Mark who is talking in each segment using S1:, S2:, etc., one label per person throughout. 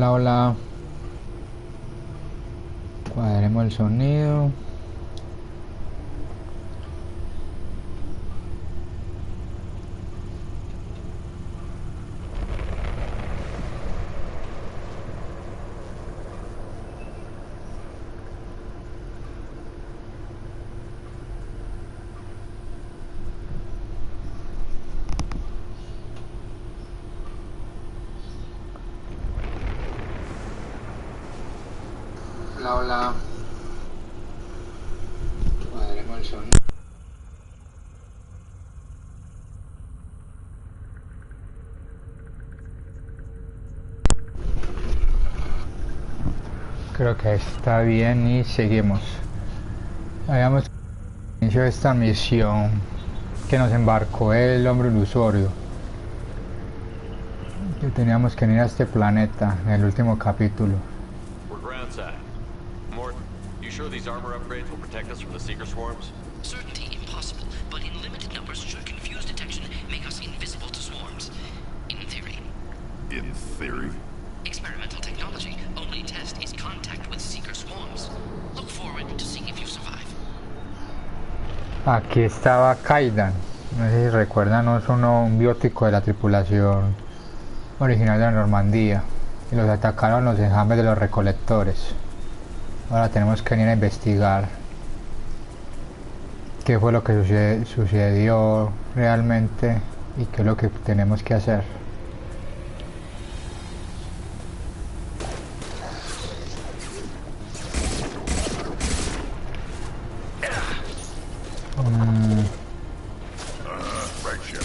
S1: Hola, hola. Cuadremos el sonido. Hola, hola. Cuadremos el sonido. Creo que está bien y seguimos. Habíamos iniciado esta misión que nos embarcó el hombre ilusorio. Que teníamos que ir a este planeta en el último capítulo.
S2: We're groundside. Mort, you sure these armor upgrades will protect us from the Seeker swarms?
S3: Certainty impossible, but in limited numbers should confuse detection, make us invisible to swarms. In theory.
S4: In theory?
S3: Experimental technology. Only test is contact with Seeker swarms. Look forward to seeing if you survive.
S1: Aquí estaba Kaidan. No sé si recuerdan, no es un biótico de la tripulación original de la Normandía. Y los atacaron los enjambres de los recolectores. Ahora tenemos que ir a investigar qué fue lo que sucedió realmente y qué es lo que tenemos que hacer.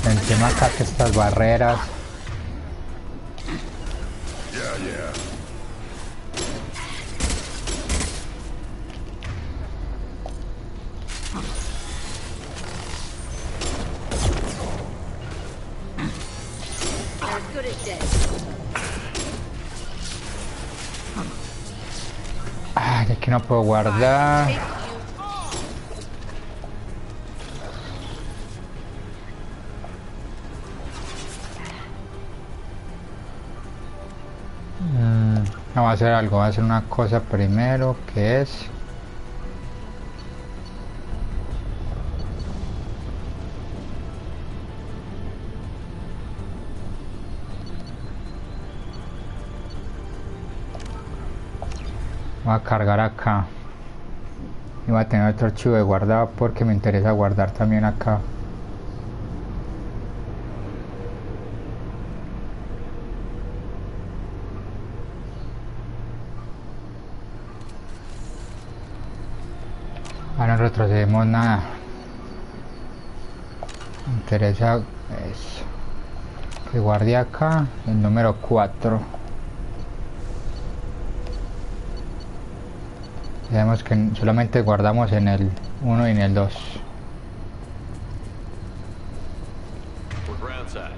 S1: Encima acá que estas barreras.
S4: Yeah.
S5: They're as good as dead.
S1: Ay, aquí no puedo guardar. No, voy a hacer algo, voy a hacer una cosa primero que es... Voy a cargar acá. Y voy a tener otro archivo de guardado porque me interesa guardar también acá. Ahora no retrocedemos nada. Me interesa eso. Que guarde acá el número 4. Vemos que solamente guardamos en el 1 y en el 2.
S2: We're groundside.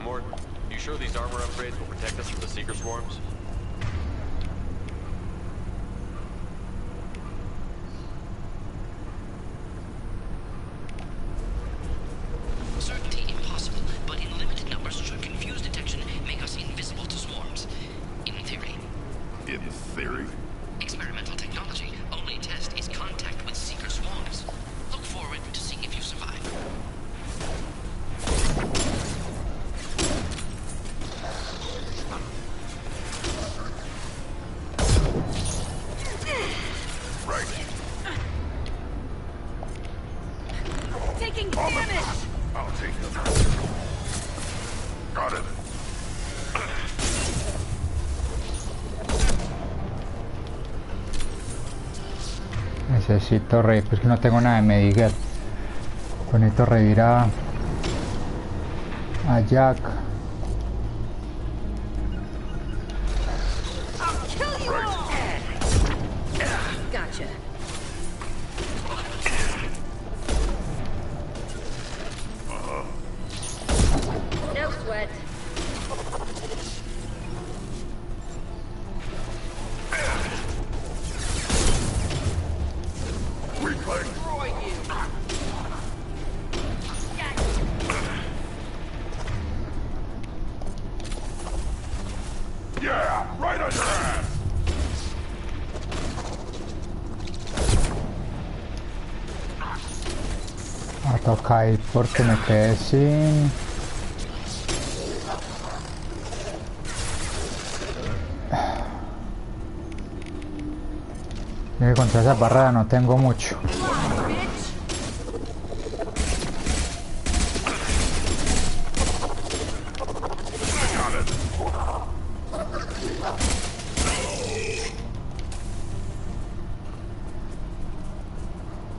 S2: Mort, you sure these armor upgrades will protect us from the Seeker swarms?
S3: Certainty impossible, but in limited numbers should confuse detection, make us invisible to swarms. In theory.
S4: In theory?
S3: Experimental technology. Only test is contact with Seeker swarms. Look forward to seeing if you survive.
S4: Right.
S5: Taking damage!
S4: I'll take them. Got it.
S1: Necesito revivir, pues que no tengo nada de Mediguet. Necesito revivir a Jack.
S5: I'll kill you all! Gotcha. No sweat.
S4: Weakling.
S5: Destroy you!
S4: Yeah, right
S1: Toca ir porque me quedé sin... Y contra esa barrera no tengo mucho.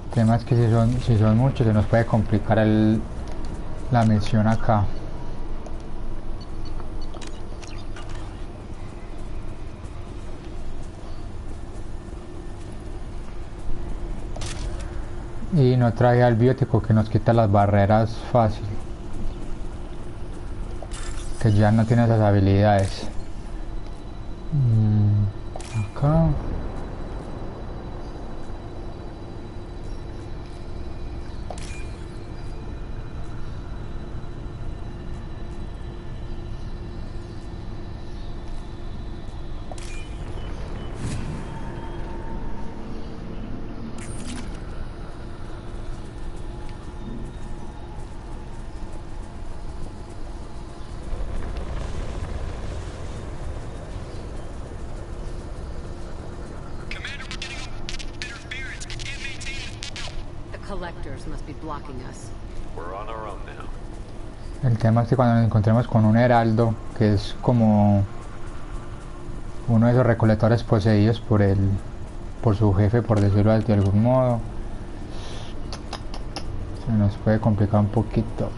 S1: El tema es que si son muchos se nos puede complicar la misión acá. Y no traje al biótico que nos quita las barreras fácil. Que ya no tiene esas habilidades. Acá.
S5: Collectors must be blocking us.
S2: We're on our own now.
S1: El tema es que cuando nos encontremos con un heraldo, que es como uno de esos recolectores poseídos por su jefe, por decirlo de algún modo, se nos puede complicar un poquito.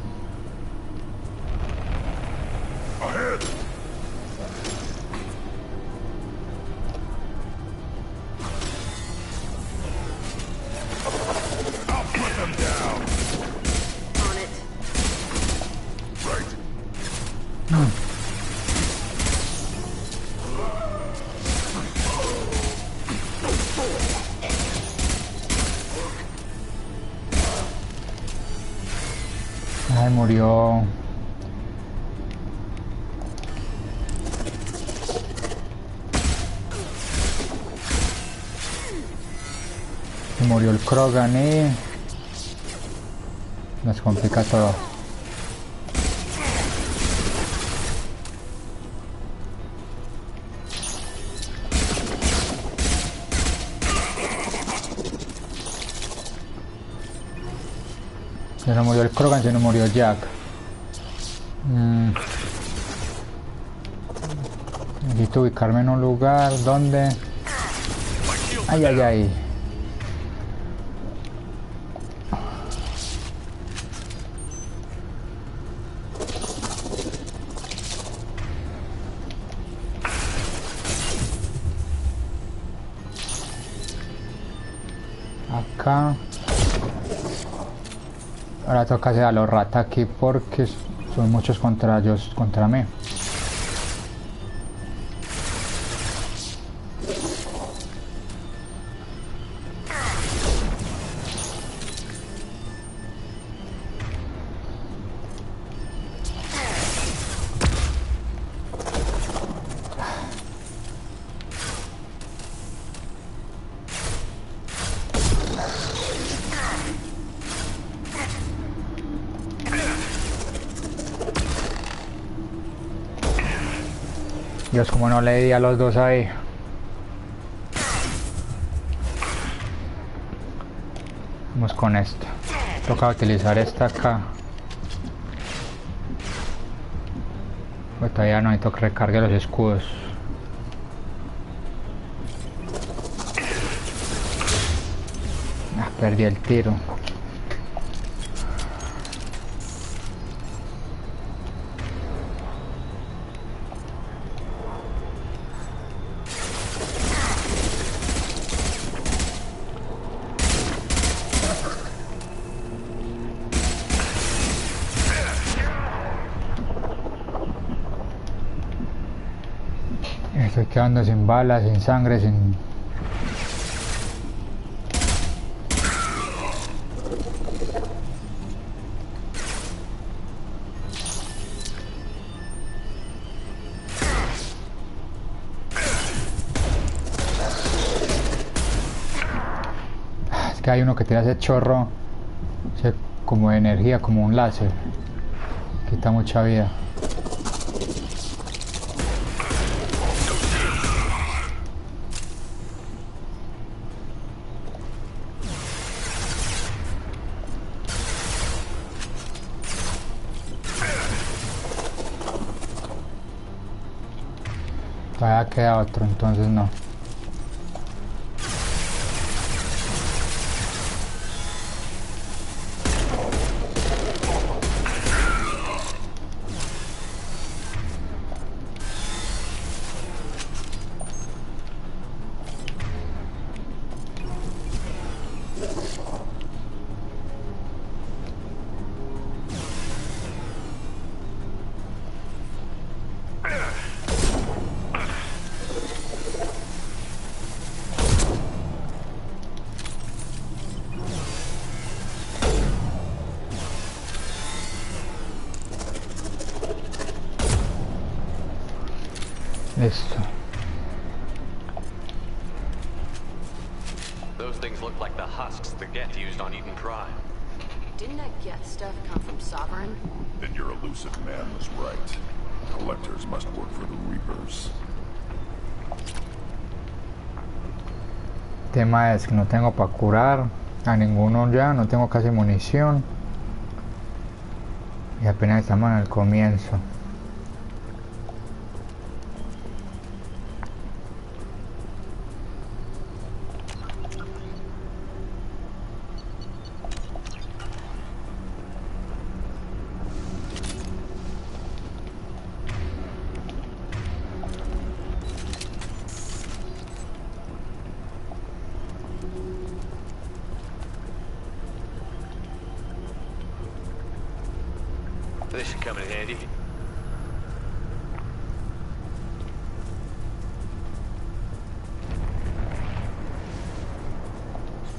S1: Ay, murió. Murió el Krogan y nos complica todo. Se no murió el Krogan, se no murió Jack. Necesito ubicarme en un lugar donde... Ay, ay, ay. Acá. Ahora toca hacer a los rata aquí porque son muchos contra ellos, contra mí. Dios, como no le di a los dos ahí. Vamos con esto. Toca utilizar esta acá. Pues todavía no necesito que recargue los escudos. Perdí el tiro. Estoy quedando sin balas, sin sangre, sin... Es que hay uno que te hace chorro, ese como de energía, como un láser. Quita mucha vida. Todavía queda otro, entonces no. Listo.
S2: Those things look like the husks the Geth used on Eden Prime.
S5: Didn't that Geth stuff come from Sovereign?
S4: Then your elusive man was right. Collectors must work for the Reapers.
S1: El tema es que no tengo para curar a ninguno ya, no tengo casi munición. Y apenas estamos en el comienzo.
S2: This should come in handy.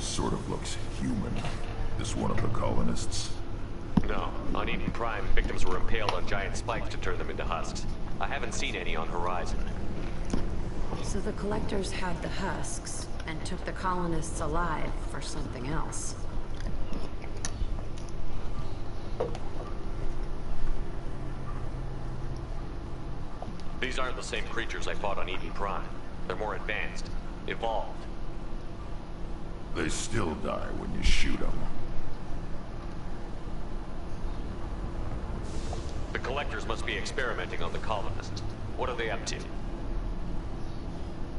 S4: Sort of looks human. This one of the colonists?
S2: No. On Eden Prime, victims were impaled on giant spikes to turn them into husks. I haven't seen any on Horizon.
S5: So the Collectors had the husks and took the colonists alive for something else.
S2: These aren't the same creatures I fought on Eden Prime. They're more advanced, evolved.
S4: They still die when you shoot them.
S2: The Collectors must be experimenting on the colonists. What are they up to?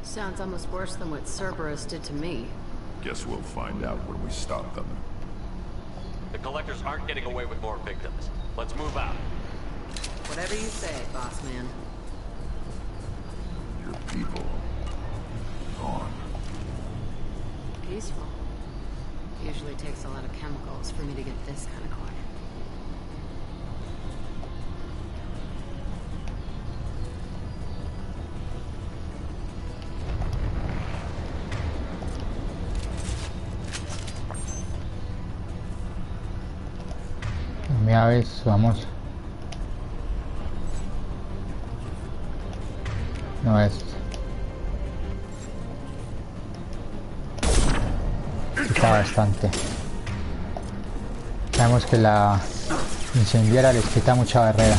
S5: Sounds almost worse than what Cerberus did to me.
S4: Guess we'll find out when we stop them.
S2: The Collectors aren't getting away with more victims. Let's move out.
S5: Whatever you say, boss man.
S4: Your people... gone.
S5: Peaceful. Usually takes a lot of chemicals for me to get this kind of quiet.
S1: Mira, ves, vamos. No es. Está bastante. Sabemos que la incendiaria les quita mucha barrera.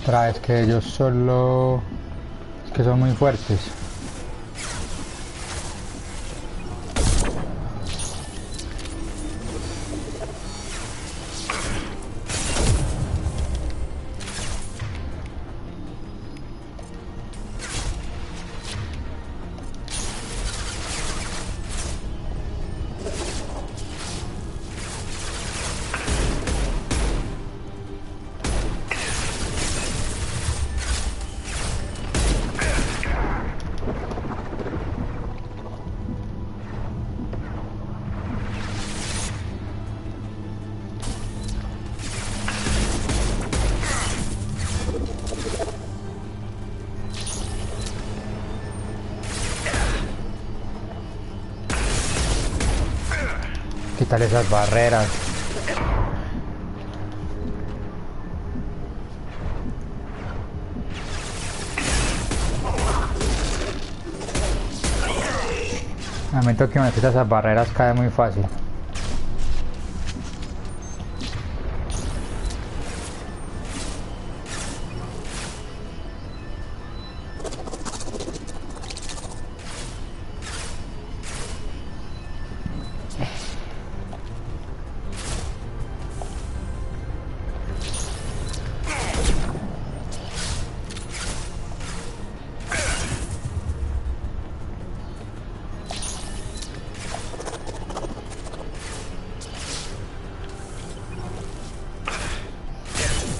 S1: Otra vez que ellos solo... es que son muy fuertes. Quitar esas barreras. Al momento que me quita esas barreras cae muy fácil.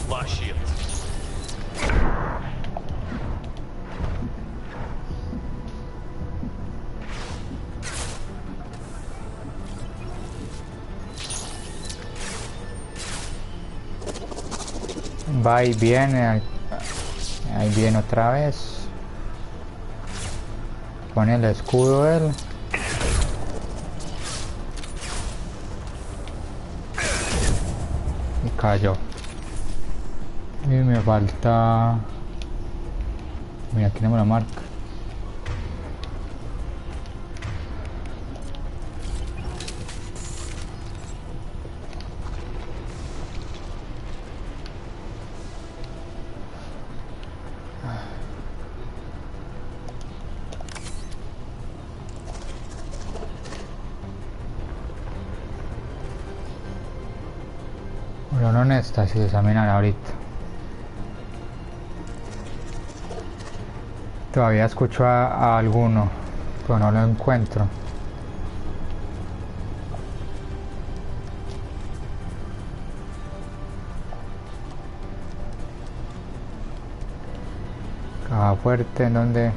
S2: Lost shields.
S1: Va y viene. Ahí viene otra vez. Pone el escudo él. Y cayó. Y me falta... Mira, aquí tenemos la marca. Bueno, no necesitas si examinar ahorita. Todavía escucho a alguno, pero no lo encuentro. Caja fuerte, ¿en dónde?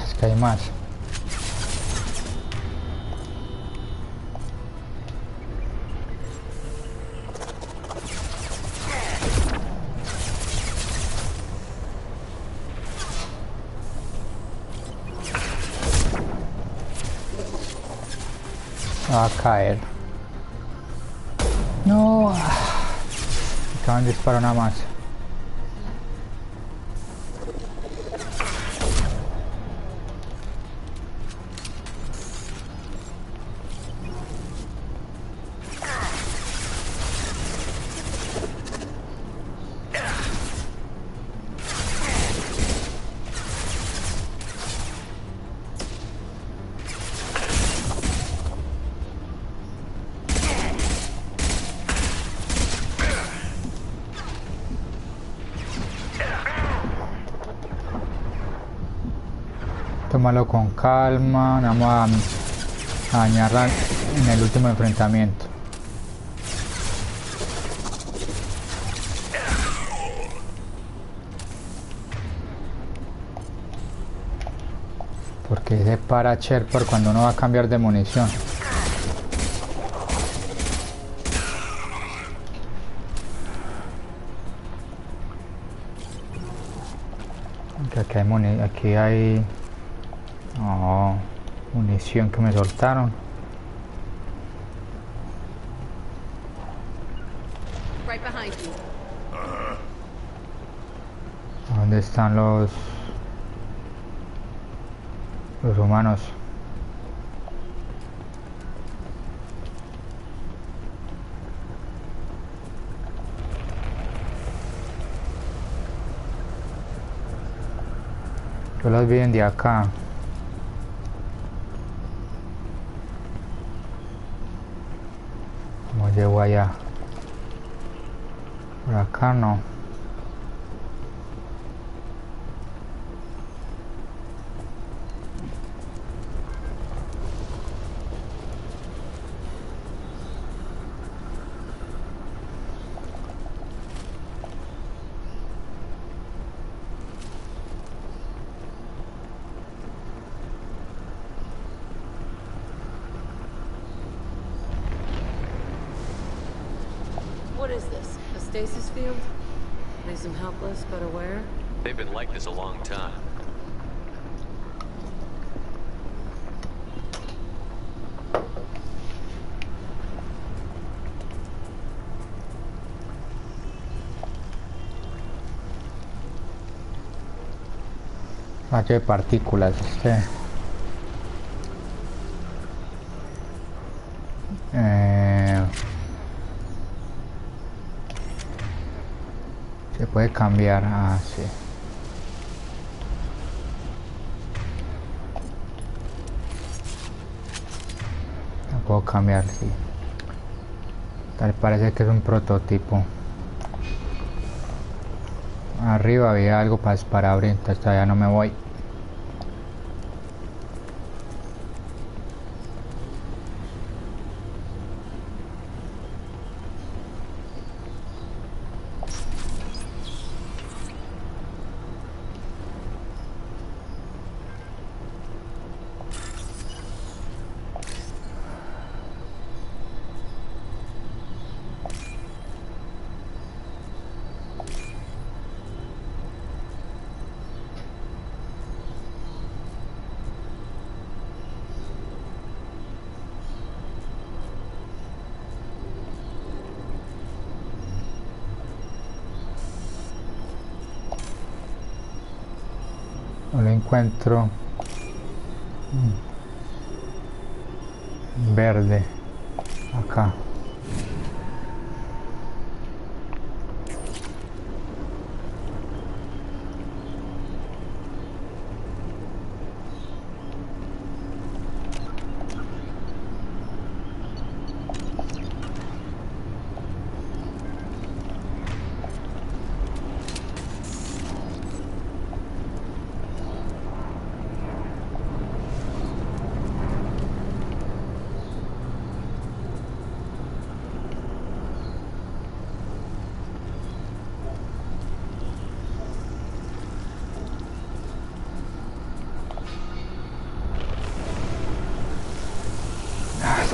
S1: Es que hay más. Va a caer. No. Acaban de disparar nada más. Tómalo con calma, vamos a dañarla en el último enfrentamiento. Porque se para Sherpa cuando uno va a cambiar de munición. Aquí hay oh, munición que me soltaron.
S5: Right behind you.
S1: ¿Dónde están los humanos? Yo las vi de acá. ¿Cómo llego allá? Por acá no.
S5: is this? A stasis field? Leaves them helpless but aware?
S2: They've been like this a long time.
S1: Rayo de partículas, se puede cambiar, sí. Lo puedo cambiar, sí. Tal parece que es un prototipo. Arriba había algo para abrir, entonces todavía no me voy. No lo encuentro. Verde. Acá.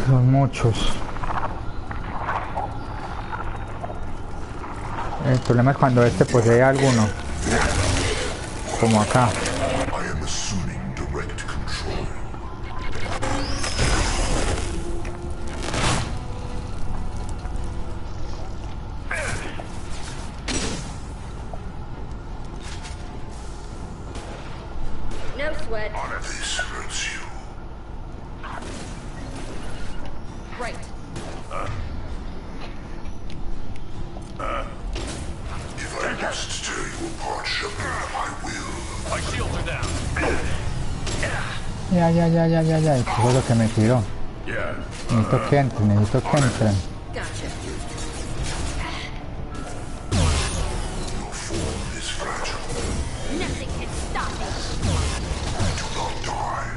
S1: Son muchos. El problema es cuando este posee alguno, como acá.
S4: I am assuming direct control.
S5: No sweat.
S4: None of this hurts you.
S5: Right.
S4: If I must tear you apart, Shepard, I will.
S2: My shields are down.
S1: Ya. Eso es lo que me tiró.
S4: Yeah.
S1: Necesito que entren.
S5: Gotcha.
S4: Your form is fragile.
S5: Nothing can stop me.
S4: Do not die.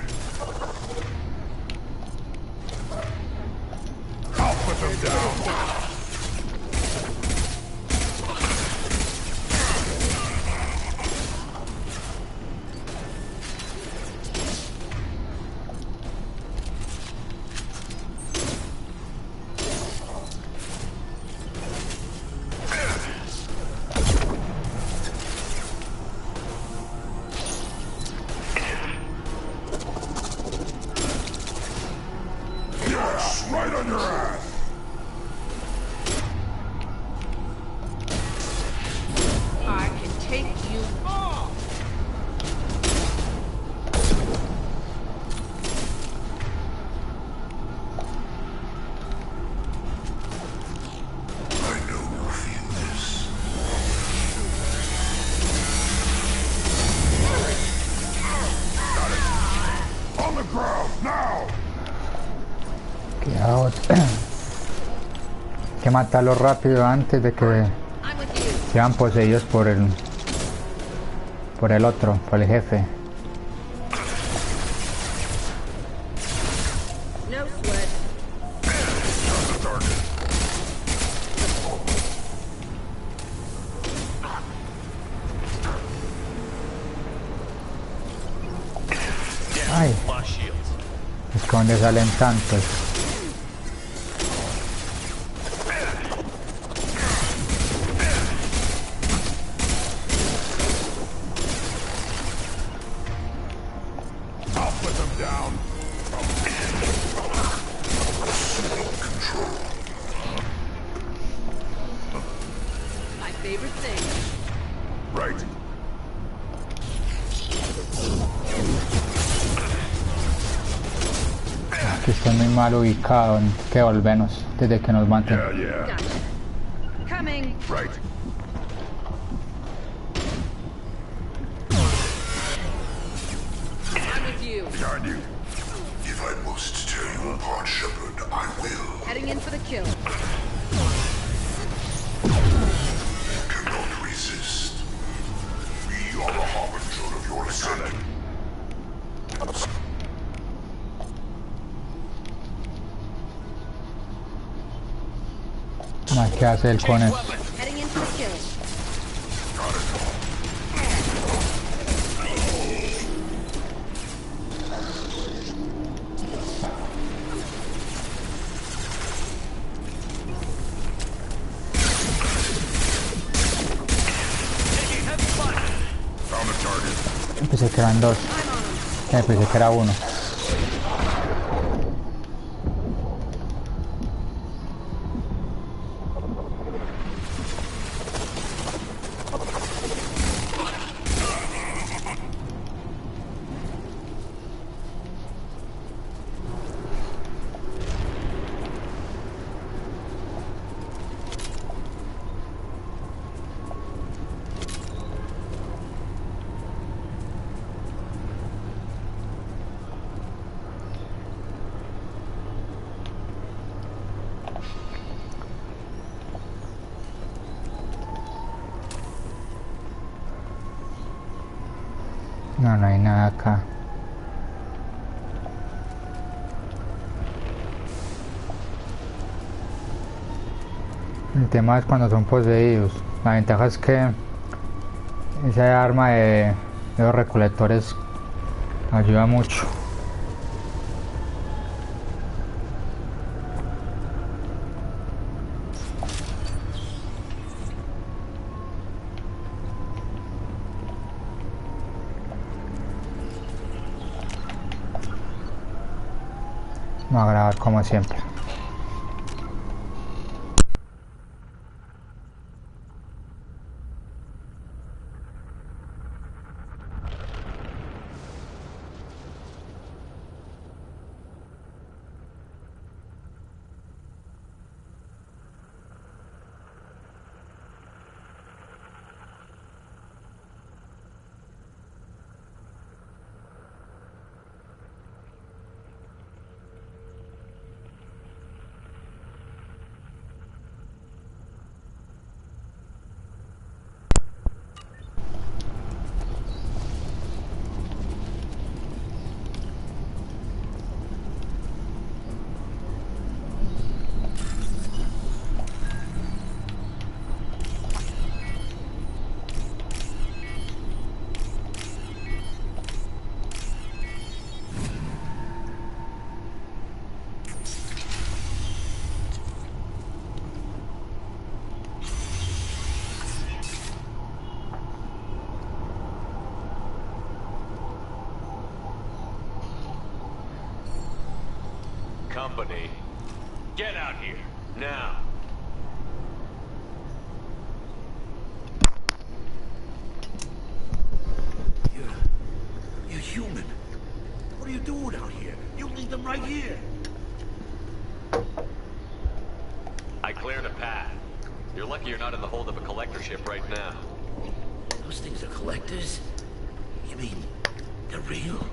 S4: I'll put them down. Yes, right on your ass.
S6: I can take you all.
S4: I know you feel this. Got it. On the ground, now!
S1: Queda otro. Hay que matarlo rápido antes de que
S5: I'm with you.
S1: sean poseídos por el otro, por el jefe.
S5: No sweat.
S4: On the target.
S1: Ay,
S2: Lost shields.
S1: es que donde salen tantos.
S4: down.
S5: My favorite thing.
S4: Right.
S1: Que estoy muy mal ubicado, que volvernos desde que nos maten.
S4: Yeah.
S5: Gotcha. Coming.
S4: Right.
S5: I'm with you.
S4: Behind you.
S7: If I must tear you apart, Shepard, I will.
S5: Heading in for the kill.
S7: Cannot resist. We are the harbinger of your ascent.
S1: ¿Qué hace él con él?
S5: Heading in for the kill.
S4: Found a target.
S1: Pensé que eran dos. Pensé que era uno. No, no hay nada acá. El tema es cuando son poseídos. La ventaja es que esa arma de los recolectores ayuda mucho. Vamos a grabar como siempre.
S2: Company, get out here, now.
S7: You're human. What are you doing out here? You leave them right here.
S2: I cleared a path. You're lucky you're not in the hold of a collector ship right now.
S7: Those things are collectors? You mean, they're real?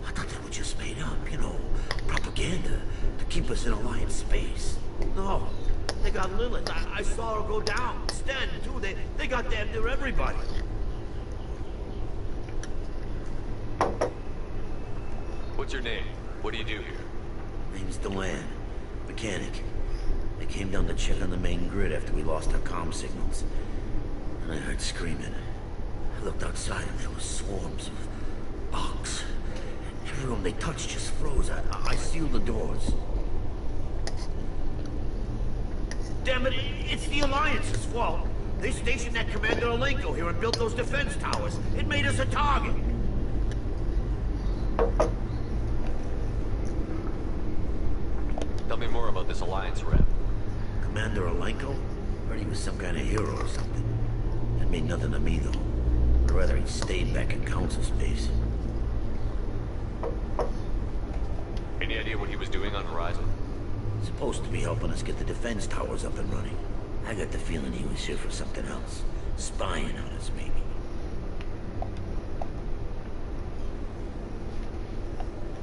S7: I thought they were just made up, you know, propaganda to keep us in Alliance space. No, they got Lilith. I saw her go down. Sten, too. They got damn near everybody.
S2: What's your name? What do you do here?
S7: Name's Delan. Mechanic. They came down to check on the main grid after we lost our comm signals. And I heard screaming. I looked outside and there were swarms of bugs. Everyone they touched just froze. I sealed the doors. Damn it, it's the Alliance's fault. They stationed that Commander Alenko here and built those defense towers. It made us a target. Commander Alenko? Heard he was some kind of hero or something. That mean nothing to me, though. I'd rather he'd stayed back in Council space.
S2: Any idea what he was doing on Horizon?
S7: Supposed to be helping us get the defense towers up and running. I got the feeling he was here for something else. Spying on us, maybe.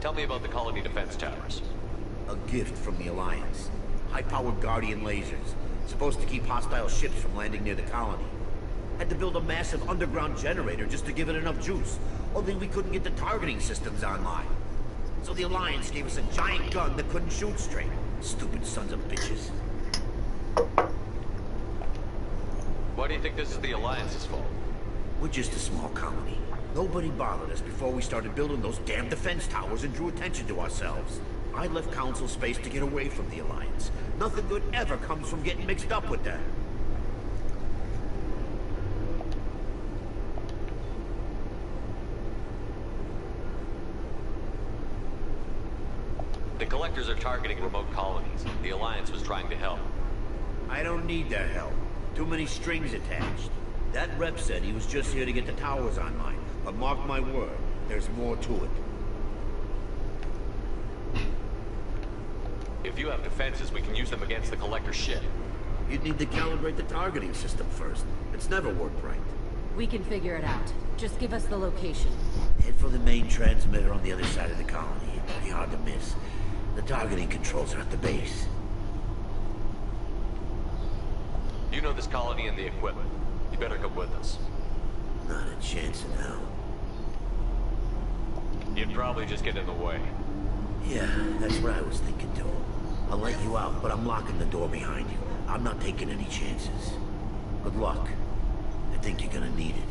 S2: Tell me about the colony defense towers.
S7: A gift from the Alliance. High-powered Guardian lasers. Supposed to keep hostile ships from landing near the colony. Had to build a massive underground generator just to give it enough juice. Only we couldn't get the targeting systems online. So the Alliance gave us a giant gun that couldn't shoot straight. Stupid sons of bitches.
S2: Why do you think this is the Alliance's fault?
S7: We're just a small colony. Nobody bothered us before we started building those damn defense towers and drew attention to ourselves. I left Council space to get away from the Alliance. Nothing good ever comes from getting mixed up with them.
S2: The Collectors are targeting remote colonies. The Alliance was trying to help.
S7: I don't need their help. Too many strings attached. That rep said he was just here to get the towers online. But mark my word, there's more to it.
S2: If you have defenses, we can use them against the Collector ship.
S7: You'd need to calibrate the targeting system first. It's never worked right.
S5: We can figure it out. Just give us the location.
S7: Head for the main transmitter on the other side of the colony. Pretty hard to miss. The targeting controls are at the base.
S2: You know this colony and the equipment. You better come with us.
S7: Not a chance in hell.
S2: You'd probably just get in the way.
S7: Yeah, that's what I was thinking too. I'll let you out, but I'm locking the door behind you. I'm not taking any chances. Good luck. I think you're gonna need it.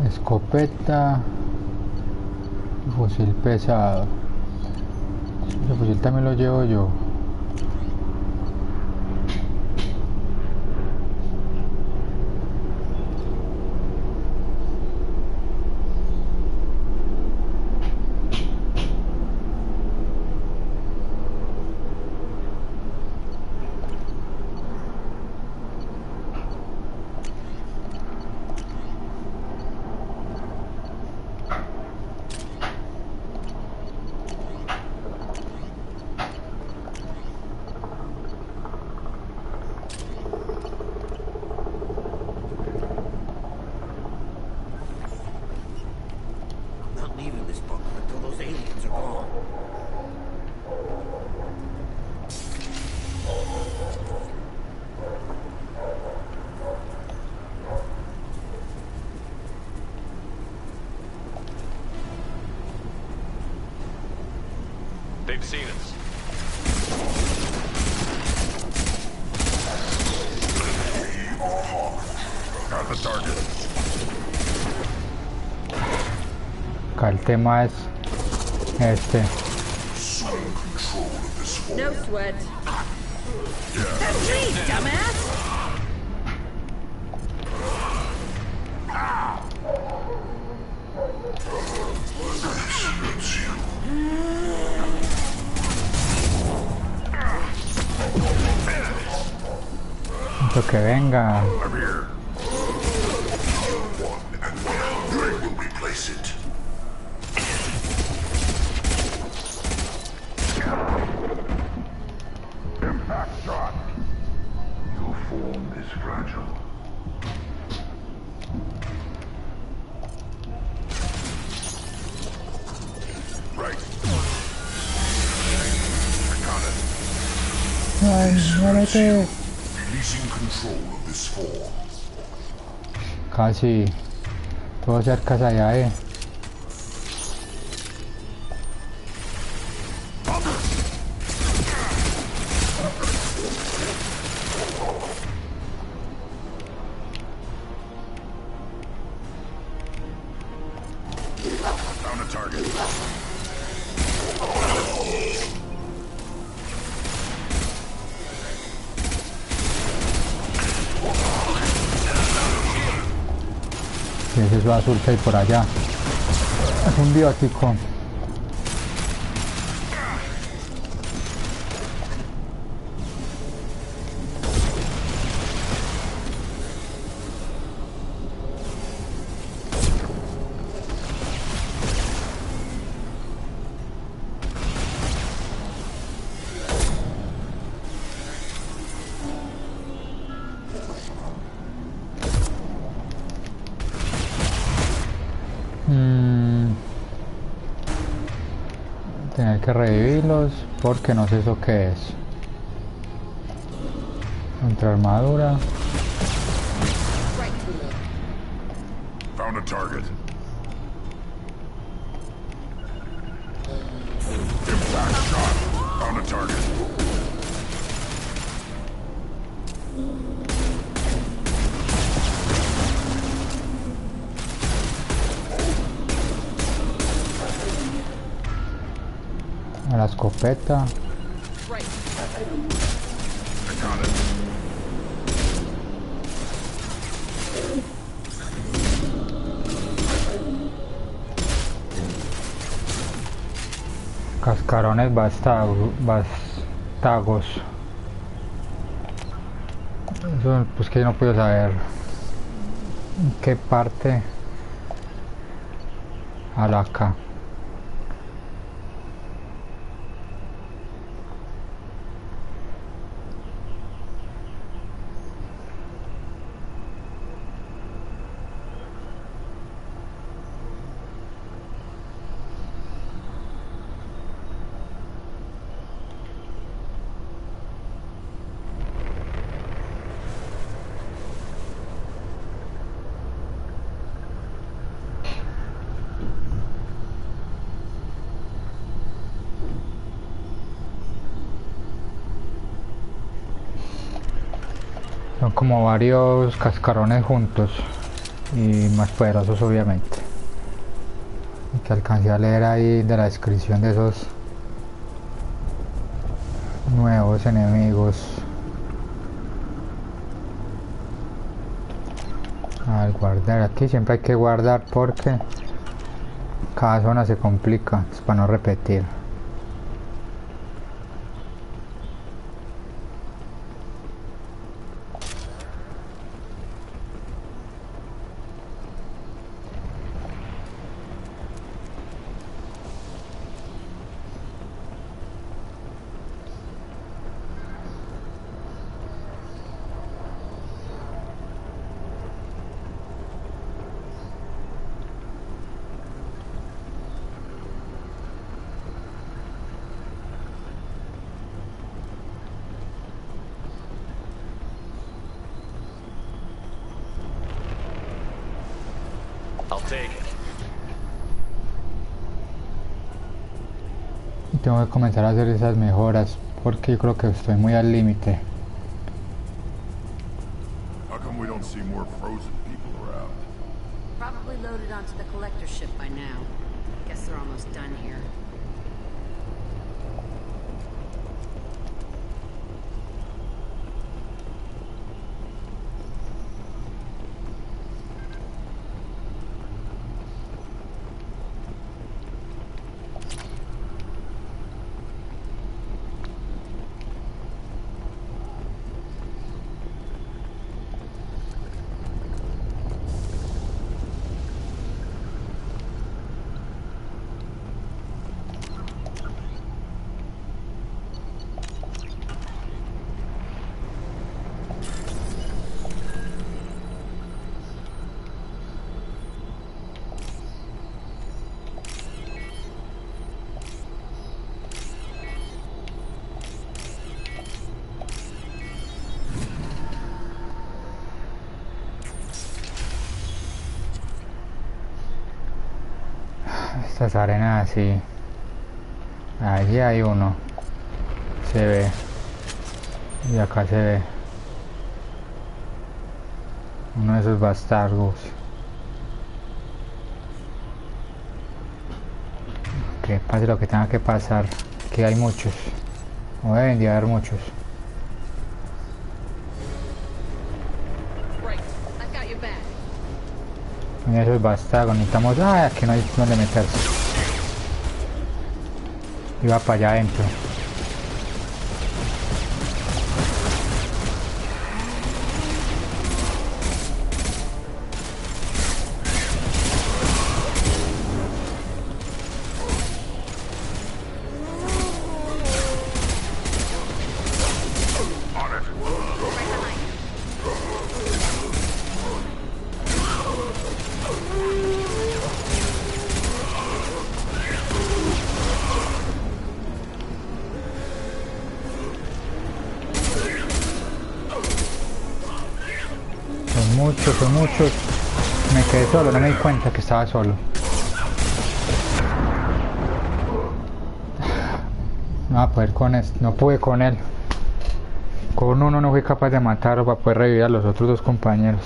S1: Escopeta, fusil pesado. Ese fusil también lo llevo yo.
S2: They've seen us.
S4: Got the target.
S1: Acá el tema es este.
S6: No sweat. That's me, dumbass!
S1: Lo que venga.
S4: I'm here. One and one will replace it. Impact shot. Your form is fragile. Right. I got it.
S1: Ay, muérete.
S4: Releasing control of this form.
S1: Casi. Todo cerca allá, es eso azul que hay por allá? Es un biótico. Tener que revivirlos porque no sé eso qué es. Contra armadura.
S4: Found a target. Impact shot. Found a target.
S1: A la escopeta.
S4: I got it.
S1: Cascarones vástagos. Eso pues que yo no puedo saber en qué parte. A la acá. Son como varios cascarones juntos y más poderosos obviamente. Que alcancé a leer ahí de la descripción de esos nuevos enemigos. Al guardar aquí siempre hay que guardar porque cada zona se complica, es para no repetir.
S2: I'll take it.
S1: Tengo que comenzar a hacer esas mejoras porque yo creo que estoy muy al límite.
S4: How come we don't see more frozen people around?
S5: Probably loaded onto the collector ship by now. Guess they're almost done here.
S1: Estas arenas así. Allí hay uno. Se ve. Y acá se ve. Uno de esos bastardos. Que pase lo que tenga que pasar. Aquí hay muchos. O deben de haber muchos.
S6: Right. I've got your back.
S1: Y eso es bastardo, necesitamos... Ah, aquí no hay donde meterse. Iba para allá adentro. Son muchos. Me quedé solo, no me di cuenta que estaba solo. No va a poder con esto, no pude con él. Con uno no fui capaz de matarlo para poder revivir a los otros dos compañeros.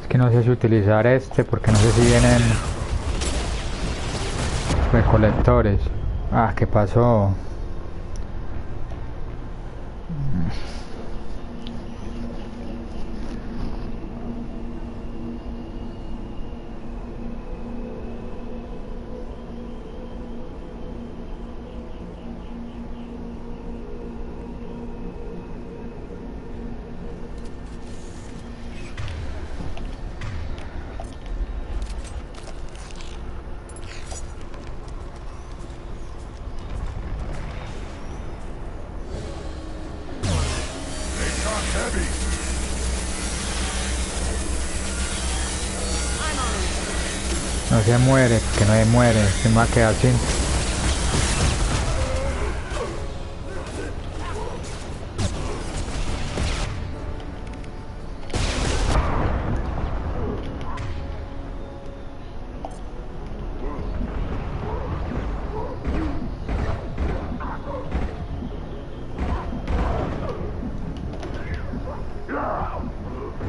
S1: Que no sé si utilizar este porque no sé si vienen recolectores. Ah, ¿qué pasó? No se muere, que no se muere, se me va a quedar sin.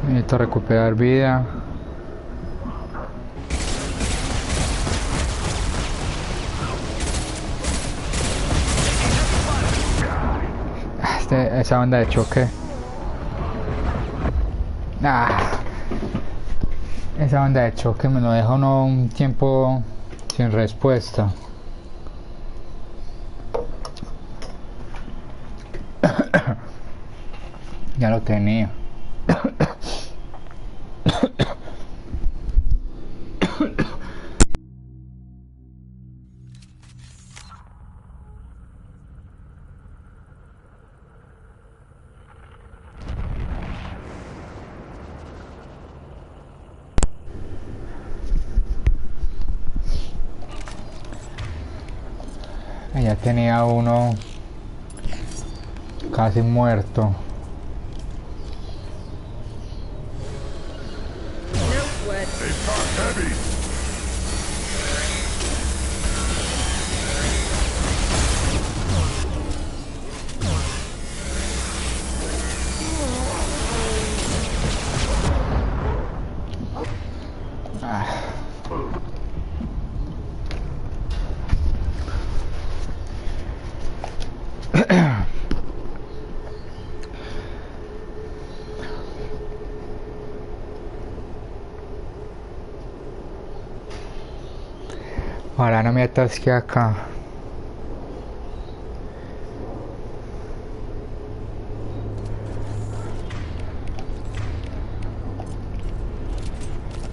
S1: Necesito recuperar vida. Esa banda de choque. Esa banda de choque me lo deja uno un tiempo sin respuesta. Ya lo tenía. Ya tenía uno casi muerto. Ahora no me atasque acá.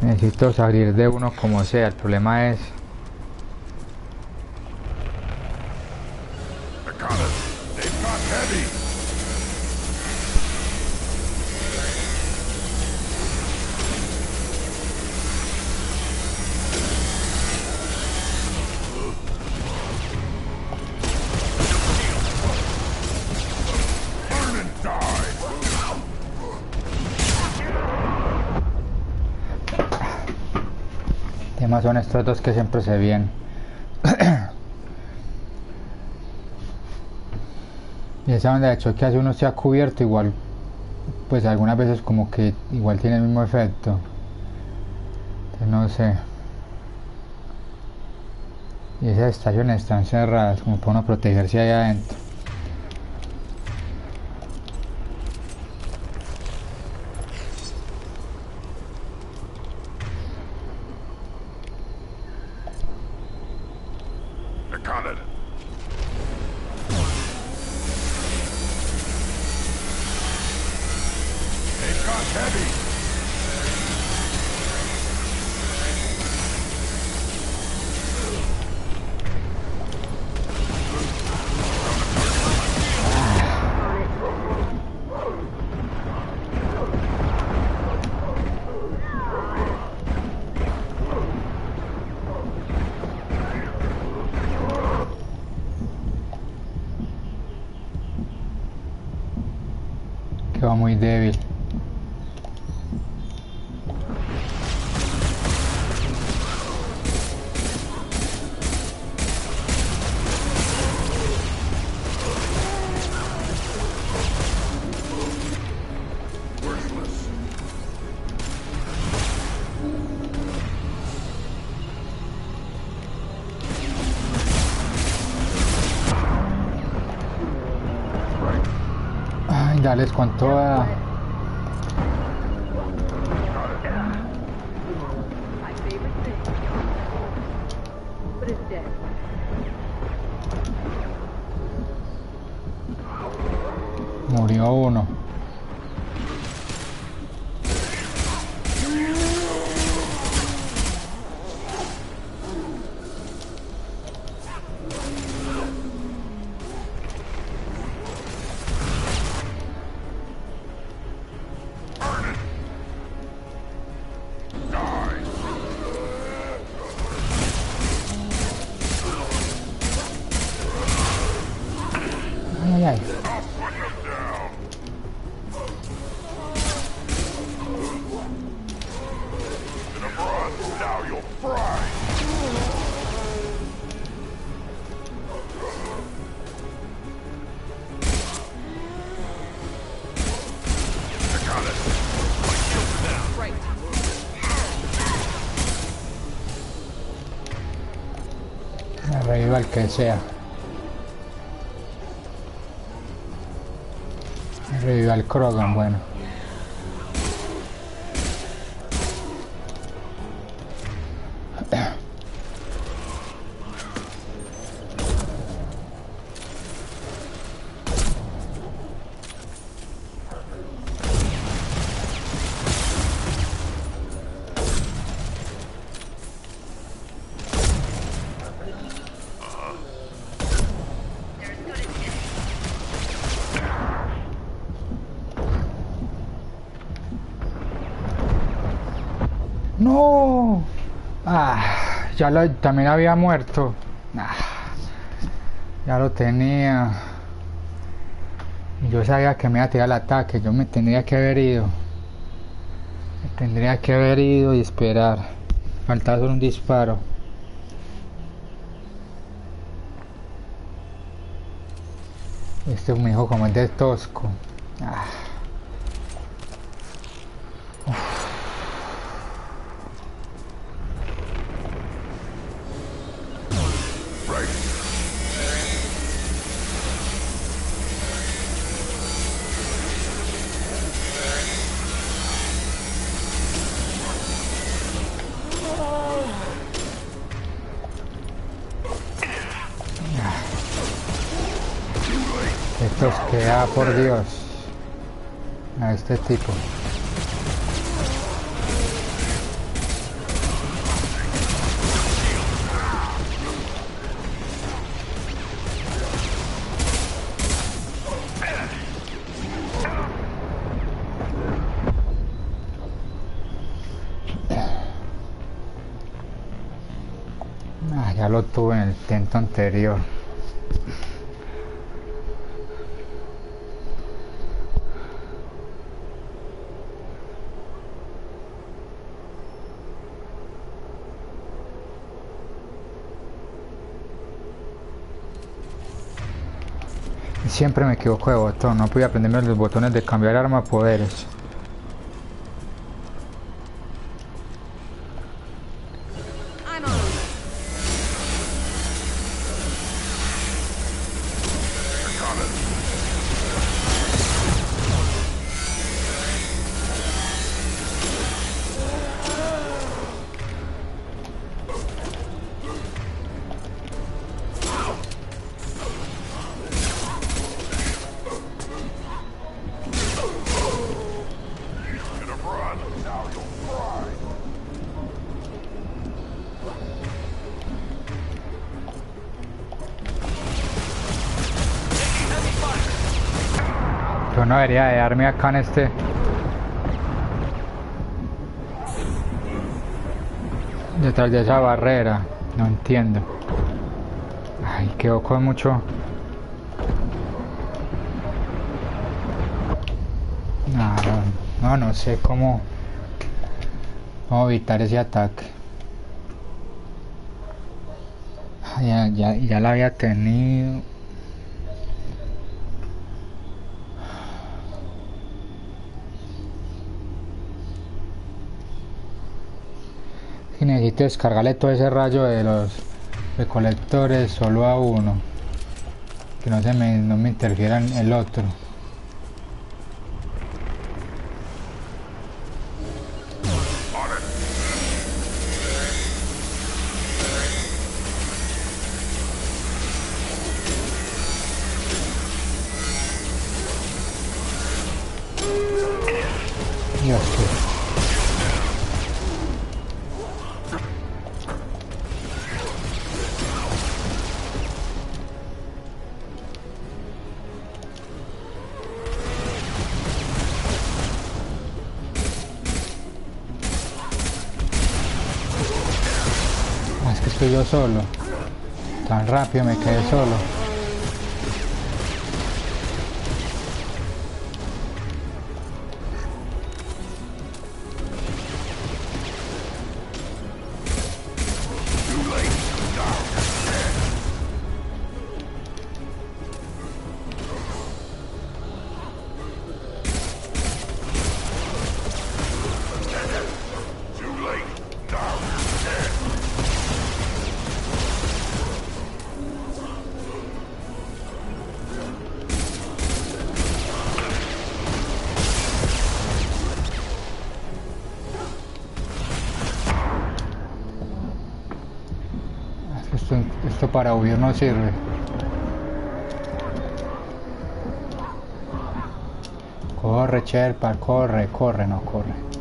S1: Necesito salir de uno como sea, el problema es... son estos dos que siempre se vienen. Y esa onda de choque hace uno se ha cubierto igual, pues algunas veces como que igual tiene el mismo efecto. Entonces, no sé. Y esas estaciones están cerradas como para uno protegerse ahí adentro.
S4: Got it. They've got heavy.
S1: Quedó muy débil.
S4: Worthless.
S1: Ay, dales con toda.
S6: My favorite thing. But it's dead.
S1: Murió uno. Ay, ay.
S4: Now you'll fry. I got it.
S6: Right.
S1: Reviva el que sea. Reviva el Krogan, bueno. No. Ah, también había muerto. Ah, ya lo tenía. Yo sabía que me iba a tirar el ataque. Yo me tendría que haber ido. Me tendría que haber ido y esperar. Faltaba solo un disparo. Este me dijo como es de tosco. Ah. Estos que por Dios. A este tipo. Ah, ya lo tuve en el intento anterior. Siempre me equivoco de botón, no podía aprenderme los botones de cambiar arma a poderes.
S6: I'm on.
S1: Yo no debería de darme acá en este. Detrás de esa barrera. No entiendo. Ay, quedó con mucho. No sé cómo evitar ese ataque. Ya la había tenido. Y necesito descargarle todo ese rayo de los recolectores solo a uno, que no me interfiera en el otro. Dios, es que estoy yo solo. Tan rápido me quedé solo. Esto para huir no sirve. Corre, Sherpa, corre, no corre.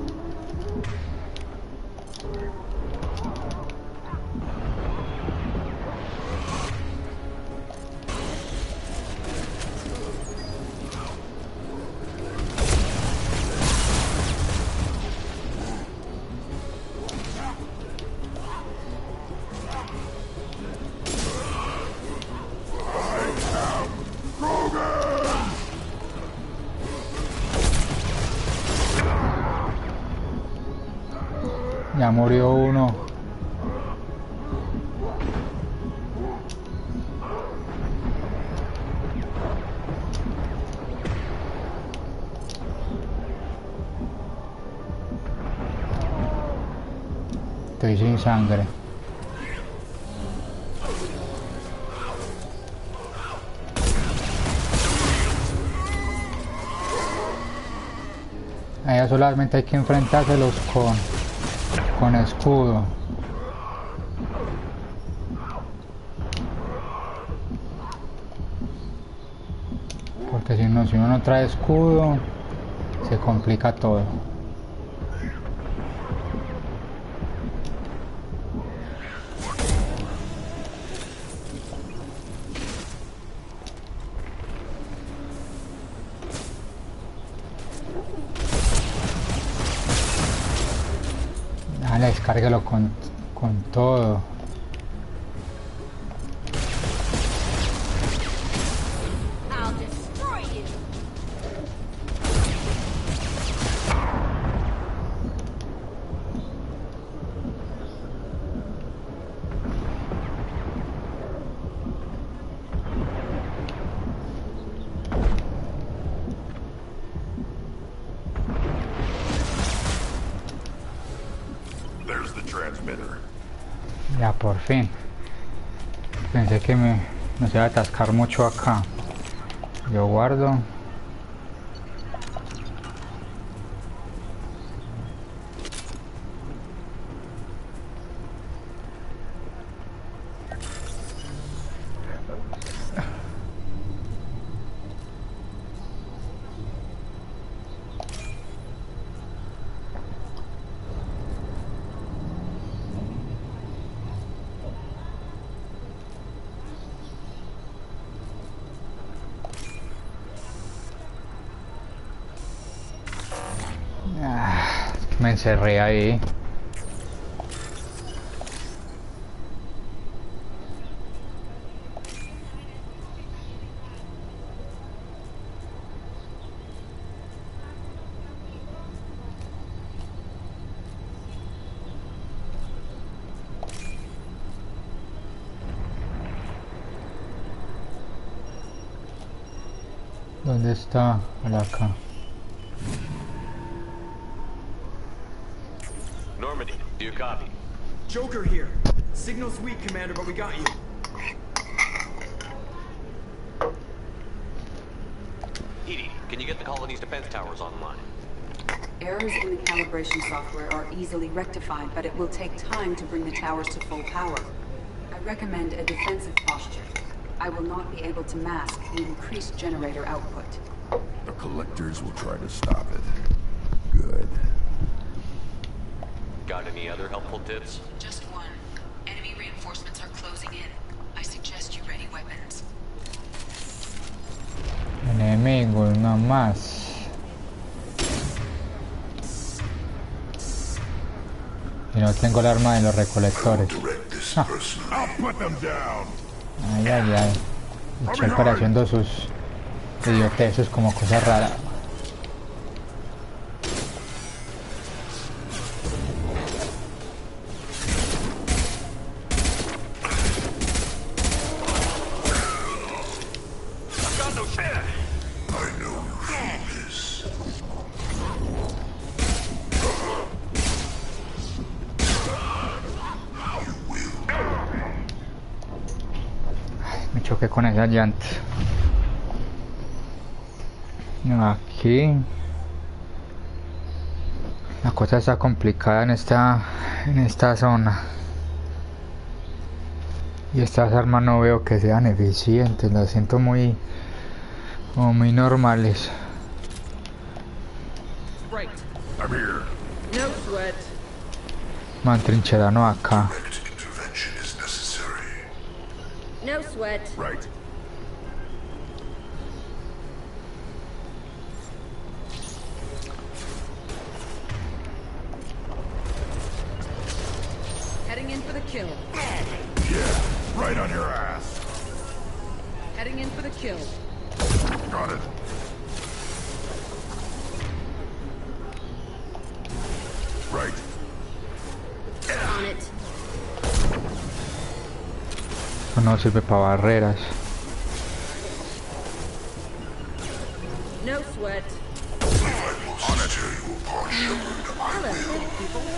S1: Ya murió uno. Estoy sin sangre. A ella solamente hay que enfrentárselos con escudo. Porque si uno no trae escudo, se complica todo. Dale, descárguelo con todo.
S6: I'll destroy you.
S1: fin. Pensé que no se iba a atascar mucho acá. Yo guardo. Me encerré ahí. ¿Dónde está? Acá.
S2: Normandy, do you copy?
S8: Joker here. Signal's weak, Commander, but we got you.
S2: Edie, can you get the colony's defense towers online?
S9: Errors in the calibration software are easily rectified, but it will take time to bring the towers to full power. I recommend a defensive posture. I will not be able to mask the increased generator output.
S4: The collectors will try to stop it. Good.
S2: Got any other helpful tips?
S9: Just one. Enemy reinforcements are closing in. I suggest you ready weapons.
S1: Enemigos, no más. Y no tengo el arma de los recolectores. Ah. Ay, ay, ay. Y Chopper haciendo sus idioteces como cosa rara. Me choqué con esa llanta. Aquí la cosa está complicada en esta zona. Y estas armas no veo que sean eficientes, las siento como muy normales.
S8: Right.
S4: I'm here.
S6: No sweat.
S1: Mantrincherano acá.
S4: Intervention is necessary.
S6: No sweat.
S4: Right.
S6: Heading in for the kill.
S4: Yeah, right on your ass.
S6: Heading in for the kill.
S4: Got it. Right.
S6: On it.
S1: No sirve para barreras.
S6: No sweat.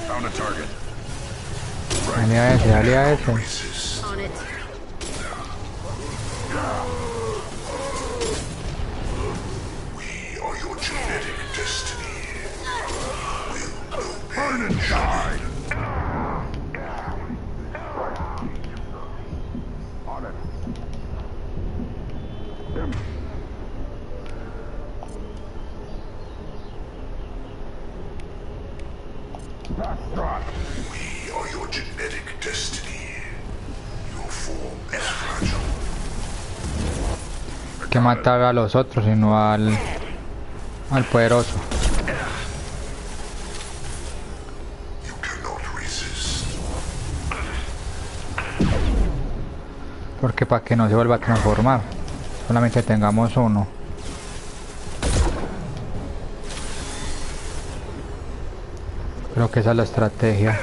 S4: Found a target.
S1: Dale a ese, dale a ese.
S6: On it.
S4: We are your genetic destiny. Burn and die. On it. We are your genetic destiny. Your form is fragile.
S1: Hay que matar a los otros y no al poderoso.
S4: You cannot resist.
S1: Porque para que no se vuelva a transformar, solamente tengamos uno. Creo que esa es la estrategia.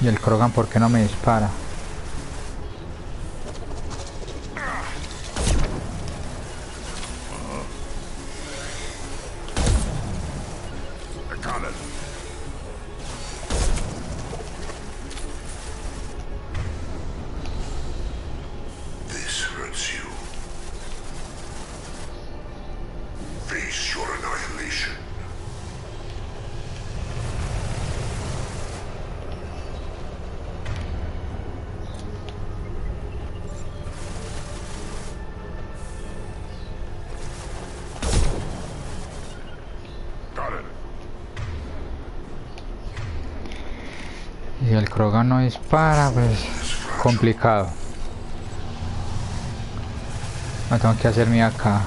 S1: Y el Krogan, ¿por qué no me dispara? Y el Krogan no dispara, pues complicado. No tengo que hacer mi acá.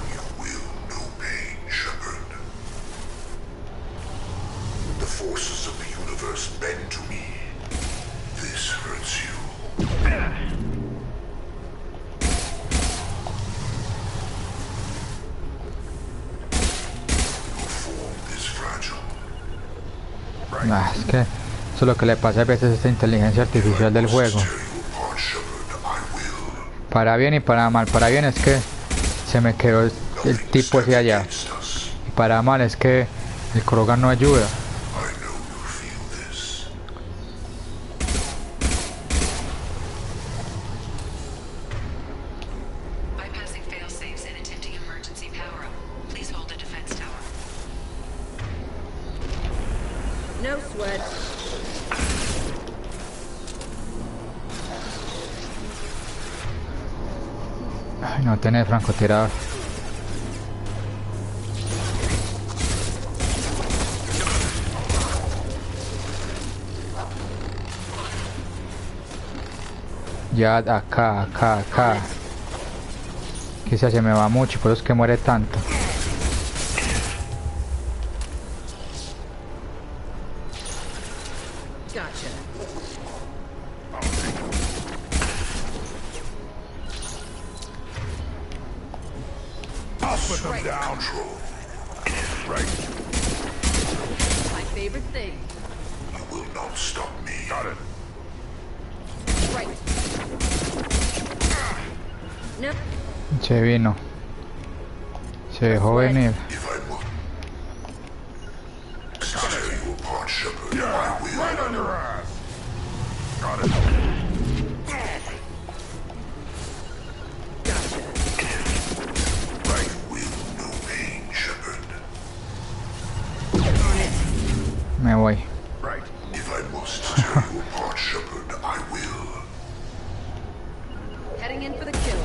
S1: Es que eso es lo que le pasa a veces a esta inteligencia artificial del juego. Para bien y para mal. Para bien es que se me quedó el tipo hacia allá. Y para mal es que el Krogan no ayuda.
S5: No sweat.
S1: Ay, no tiene francotirador. Ya acá. Quizás se me va mucho, por eso es que muere tanto.
S5: Gotcha.
S4: Put them down. Right.
S5: My favorite thing.
S4: You will not stop me. Got it.
S5: Right. No.
S1: Se vino. Se dejó venir.
S4: If I must tear you apart, Shepard, I will. Right on your ass. Got it.
S1: Me voy.
S4: Right. If I must tear you apart, Shepard, I will.
S5: Heading in for the kill.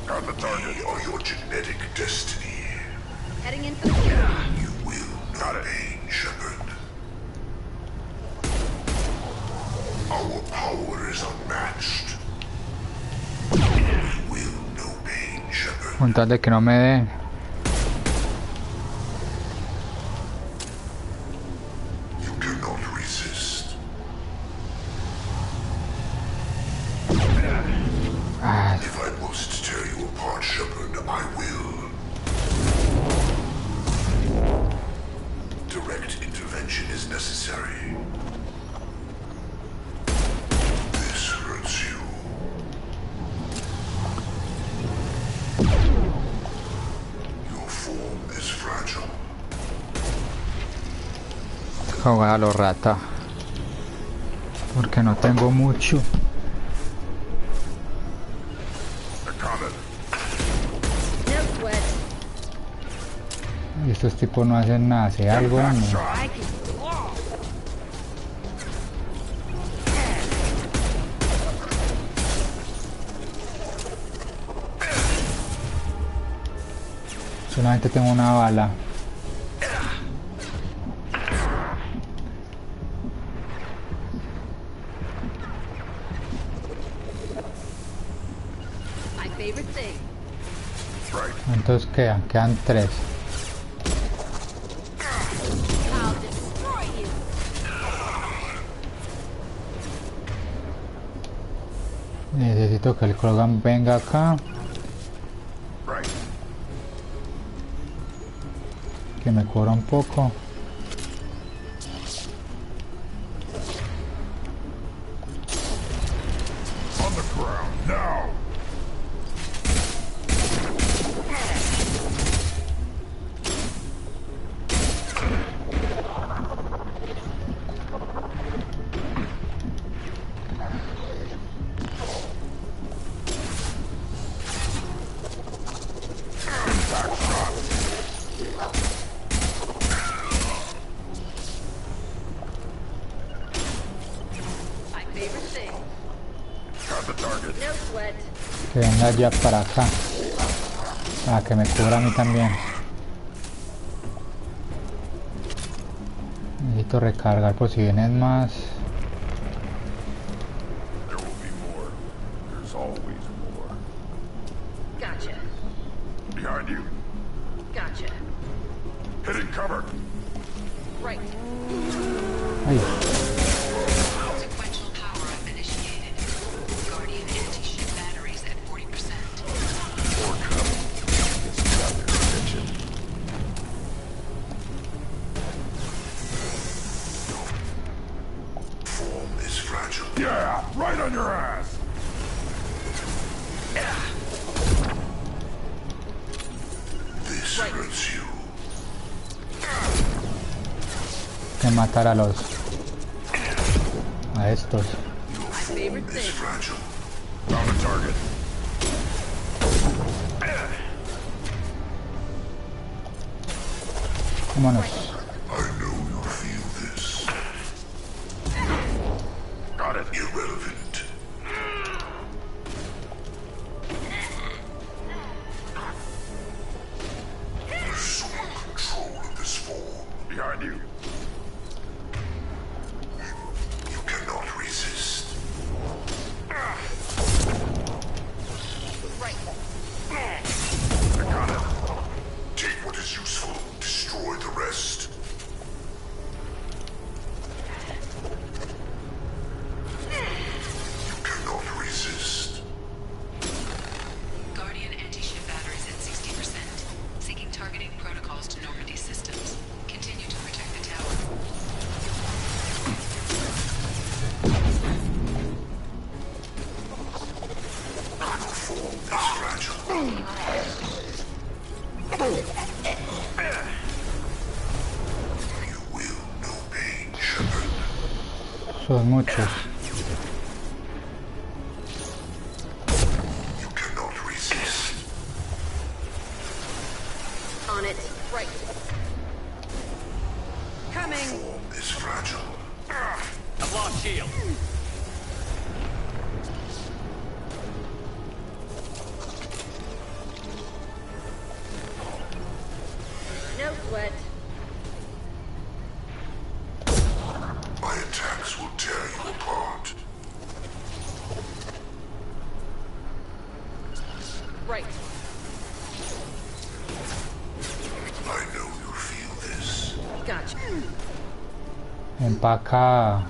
S4: Got the target. We are your genetic destiny.
S5: Heading in for the kill.
S4: You will know pain, Shepard. Our power is unmatched. We will know pain, Shepard.
S1: Con tal de que no me den. Jugar a los rata porque no tengo mucho. Y estos tipos no hacen nada, hace algo, ¿no? Solamente tengo una bala. ¿Cuántos quedan? Quedan 3. Necesito que el Krogan venga acá. Que me cubra un poco. Que venga ya para acá, para que me cubra a mí también. Necesito recargar por si vienen más.
S4: Behind you.
S6: Gotcha.
S4: Hitting cover.
S6: Right.
S1: Ay,
S3: Sequential power-up initiated. Guardian anti-ship batteries at 40%.
S2: More coming. Guess you got their attention.
S4: Form is fragile. Yeah, right on your ass. This hurts you.
S1: que matar a estos.
S4: Your
S6: My favorite
S4: form is
S6: thing.
S4: fragile. Found a target.
S1: Vámonos.
S4: I know you feel this. Got it. Irrelevant. Assume control of this form. Behind you. You cannot resist. I got it. Take what is useful. Destroy the rest. You cannot resist.
S3: Guardian anti-ship batteries at 60%. Seeking targeting protocols to Normandy systems. Continue to protect the tower.
S4: Your form is fragile. You will know pain, Shepard.
S1: Son muchos.
S4: You cannot resist.
S6: On it. Right. Coming.
S4: Form is fragile.
S2: I've lost shield.
S6: No sweat.
S4: My attacks will tear you apart.
S6: Right.
S4: I know you feel this.
S6: Gotcha.
S1: Ven pa' acá.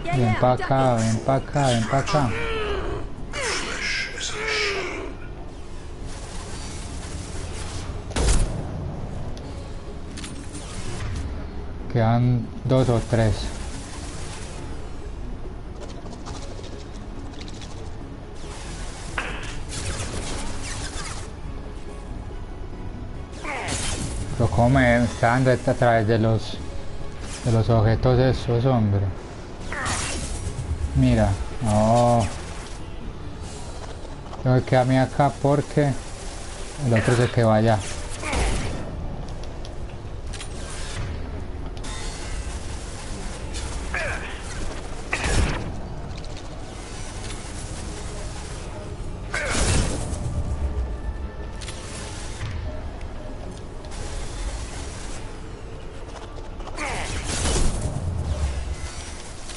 S6: Yeah,
S1: Ven
S6: yeah.
S1: pa'
S6: duck
S1: acá,
S6: it.
S1: ven pa' acá, ven pa' acá.
S4: Flesh is a machine.
S1: Quedan 2 o 3. Pero cómo me están a través de los objetos esos, hombre. Mira, no. Tengo que quedarme acá porque el otro se quedó allá.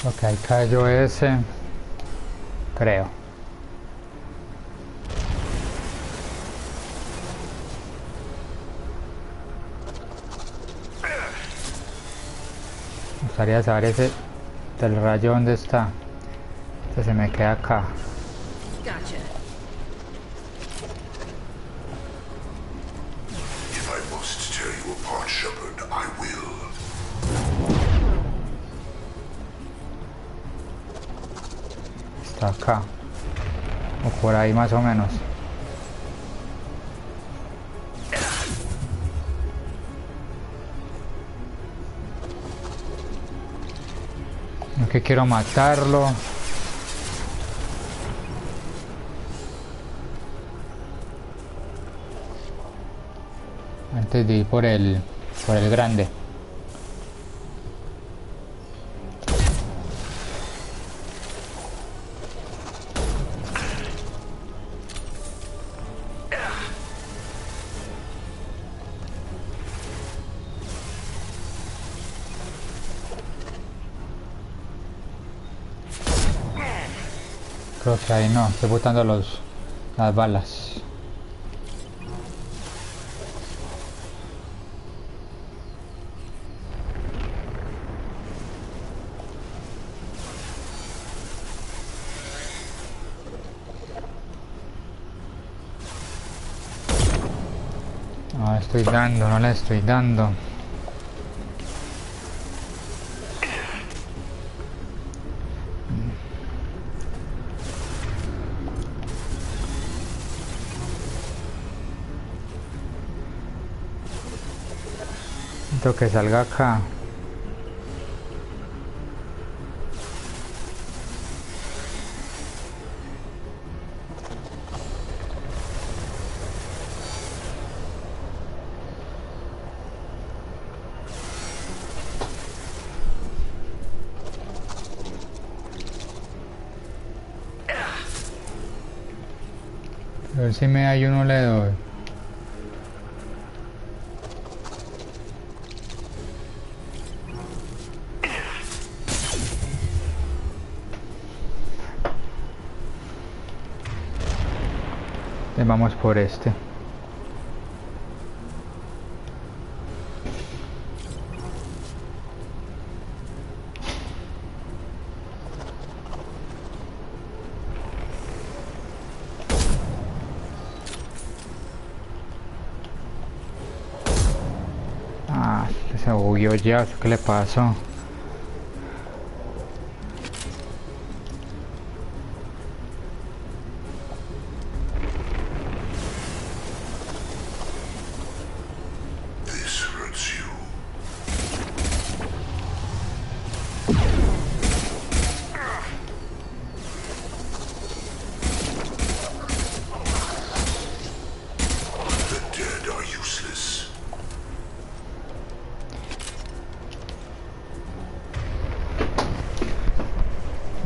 S1: Ok, ahí cayó ese. Creo. Me gustaría saber ese del rayo dónde está. Este se me queda acá.
S6: Gotcha.
S4: If I must tear you apart, Shepard, I will.
S1: Está acá. O por ahí más o menos. No que quiero matarlo. Antes de ir por el grande. Creo que ahí no, estoy botando las balas. le estoy dando, no le estoy dando. Necesito que salga acá. A ver si me da y uno le doy. Vamos por este. Ah, se bugueó ya, ¿qué le pasó?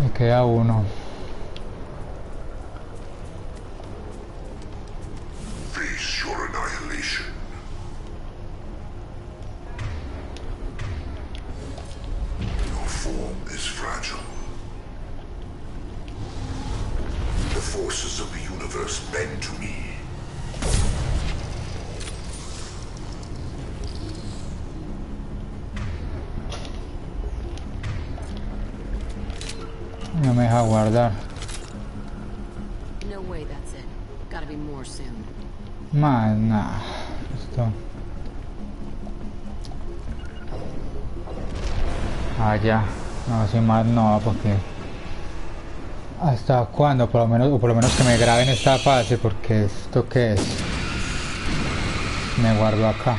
S1: Me queda uno.
S4: Face your annihilation. Your form is fragile. The forces of the universe bend to me.
S1: No me deja guardar.
S5: No way that's it. Gotta be more soon.
S1: Más nada. Esto. Ah, ya. No, sin más no, porque... ¿Hasta cuándo? Por lo menos que me graben esta fase, porque esto qué es. Me guardo acá.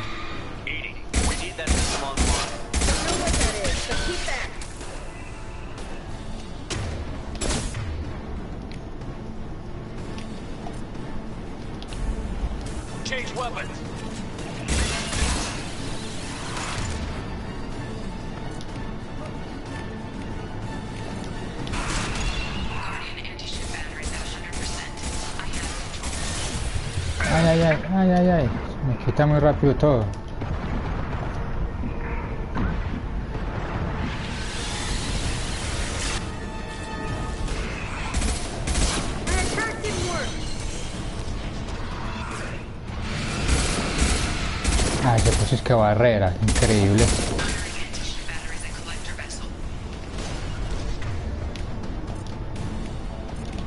S2: Change weapons.
S1: Ay, ay, ay, ay, ay, ay. Me quita muy rápido todo. Ah, se puso es que barrera, increíble.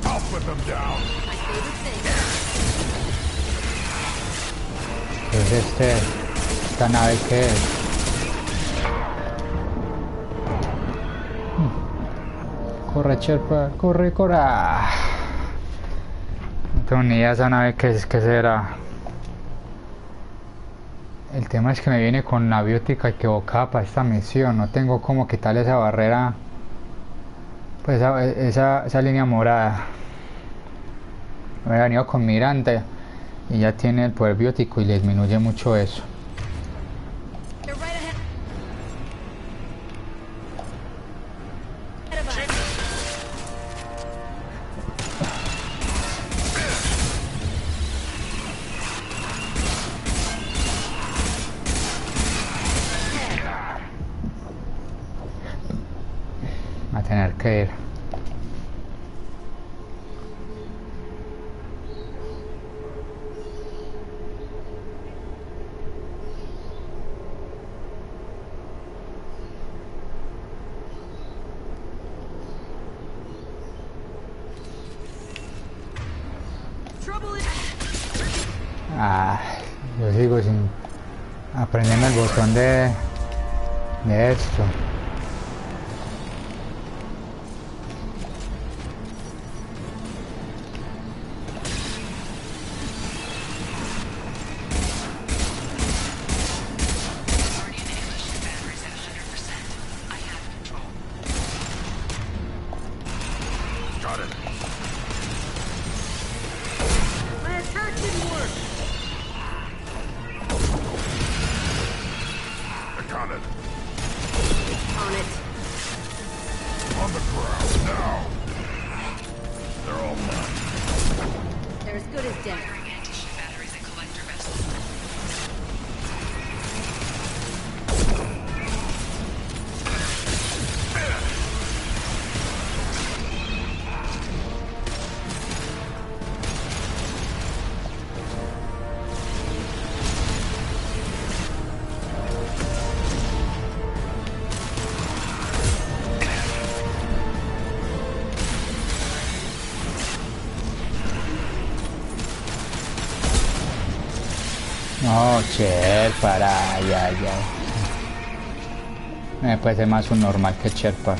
S4: I'll put them down.
S1: ¿Qué es esta nave que es? Corre, Sherpa, corre, corre. Ah. No tengo ni idea esa nave que es, que será. El tema es que me viene con la biótica equivocada para esta misión. No tengo cómo quitarle esa barrera. Pues esa línea morada. Me he venido con Miranda y ya tiene el poder biótico y le disminuye mucho eso. A tener que ir. Ah, yo sigo sin Prendeme el botón de esto. No, Sherpa, ya. Me puede ser más un normal que Sherpa.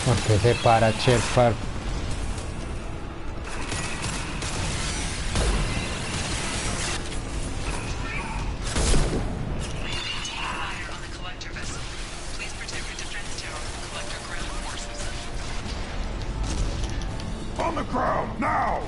S1: ¿Por qué se para Sherpa?
S4: On the ground, now!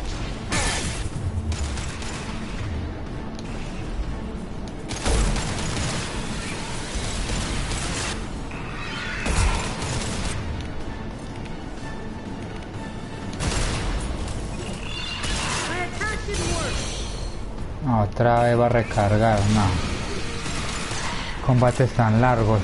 S1: Otra vez va a recargar, no. Combates tan largos.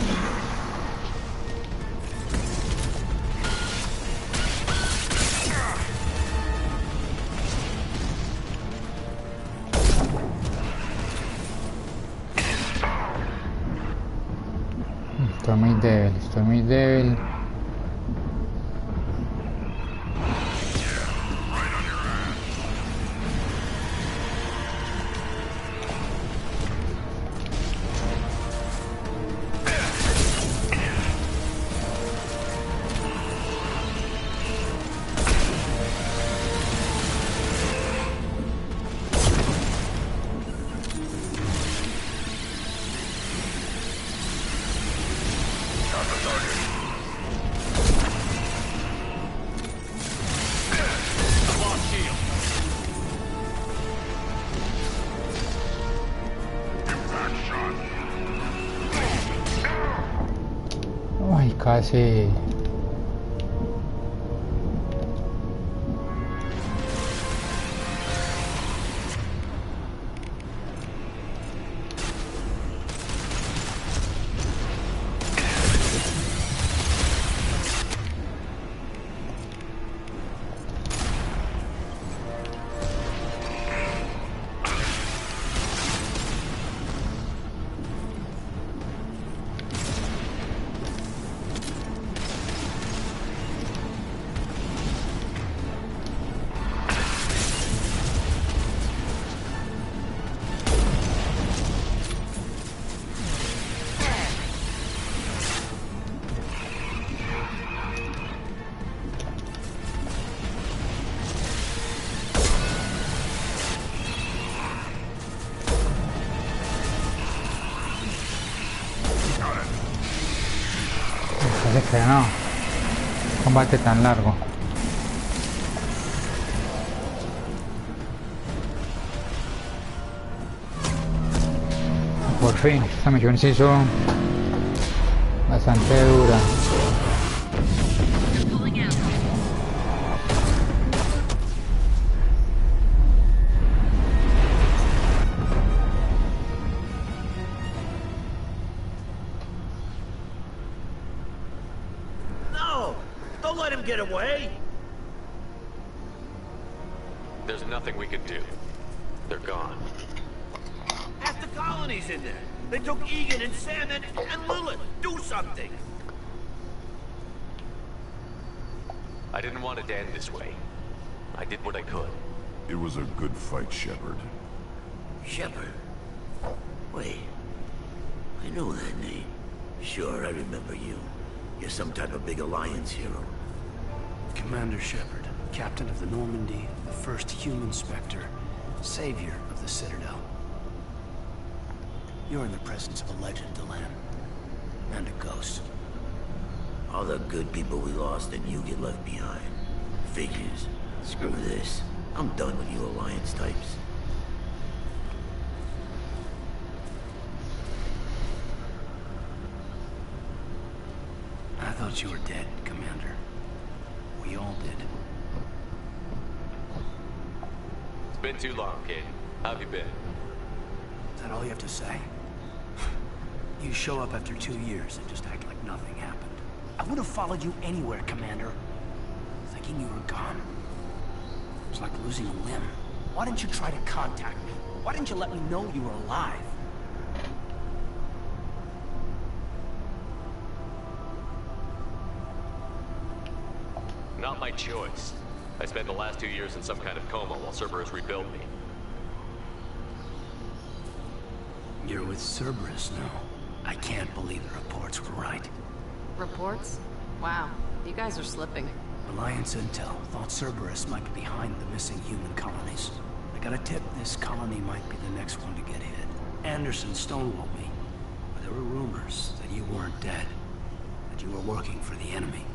S1: Estoy muy débil. casi. Parece que no. Combate tan largo. Por fin, esta misión se hizo bastante dura.
S7: No! Don't let him get away!
S2: There's nothing we can do. They're gone.
S7: Half the colony's in there. They took Egan and Sam and Lilith. Do something!
S2: I didn't want it to end this way. I did what I could.
S4: It was a good fight, Shepard.
S7: Shepard? Wait. I know that name. Sure, I remember you. You're some type of big Alliance hero.
S10: Commander Shepard, captain of the Normandy, the first human Spectre, savior of the Citadel. You're in the presence of a legend, Delenn. And a ghost.
S7: All the good people we lost and you get left behind. Figures. Screw this. I'm done with you Alliance types.
S10: I thought you were dead, Commander. We all did.
S2: It's been too long, kid. How have you been?
S10: Is that all you have to say? You show up after 2 years and just act like nothing happened. I would have followed you anywhere, Commander. Thinking you were gone. It was like losing a limb. Why didn't you try to contact me? Why didn't you let me know you were alive?
S2: Not my choice. I spent the last 2 years in some kind of coma while Cerberus rebuilt me.
S10: You're with Cerberus now. I can't believe the reports were right.
S5: Reports? Wow, you guys are slipping.
S10: Alliance Intel thought Cerberus might be behind the missing human colonies. I got a tip this colony might be the next one to get hit. Anderson stonewalled me. But there were rumors that you weren't dead. That you were working for the enemy.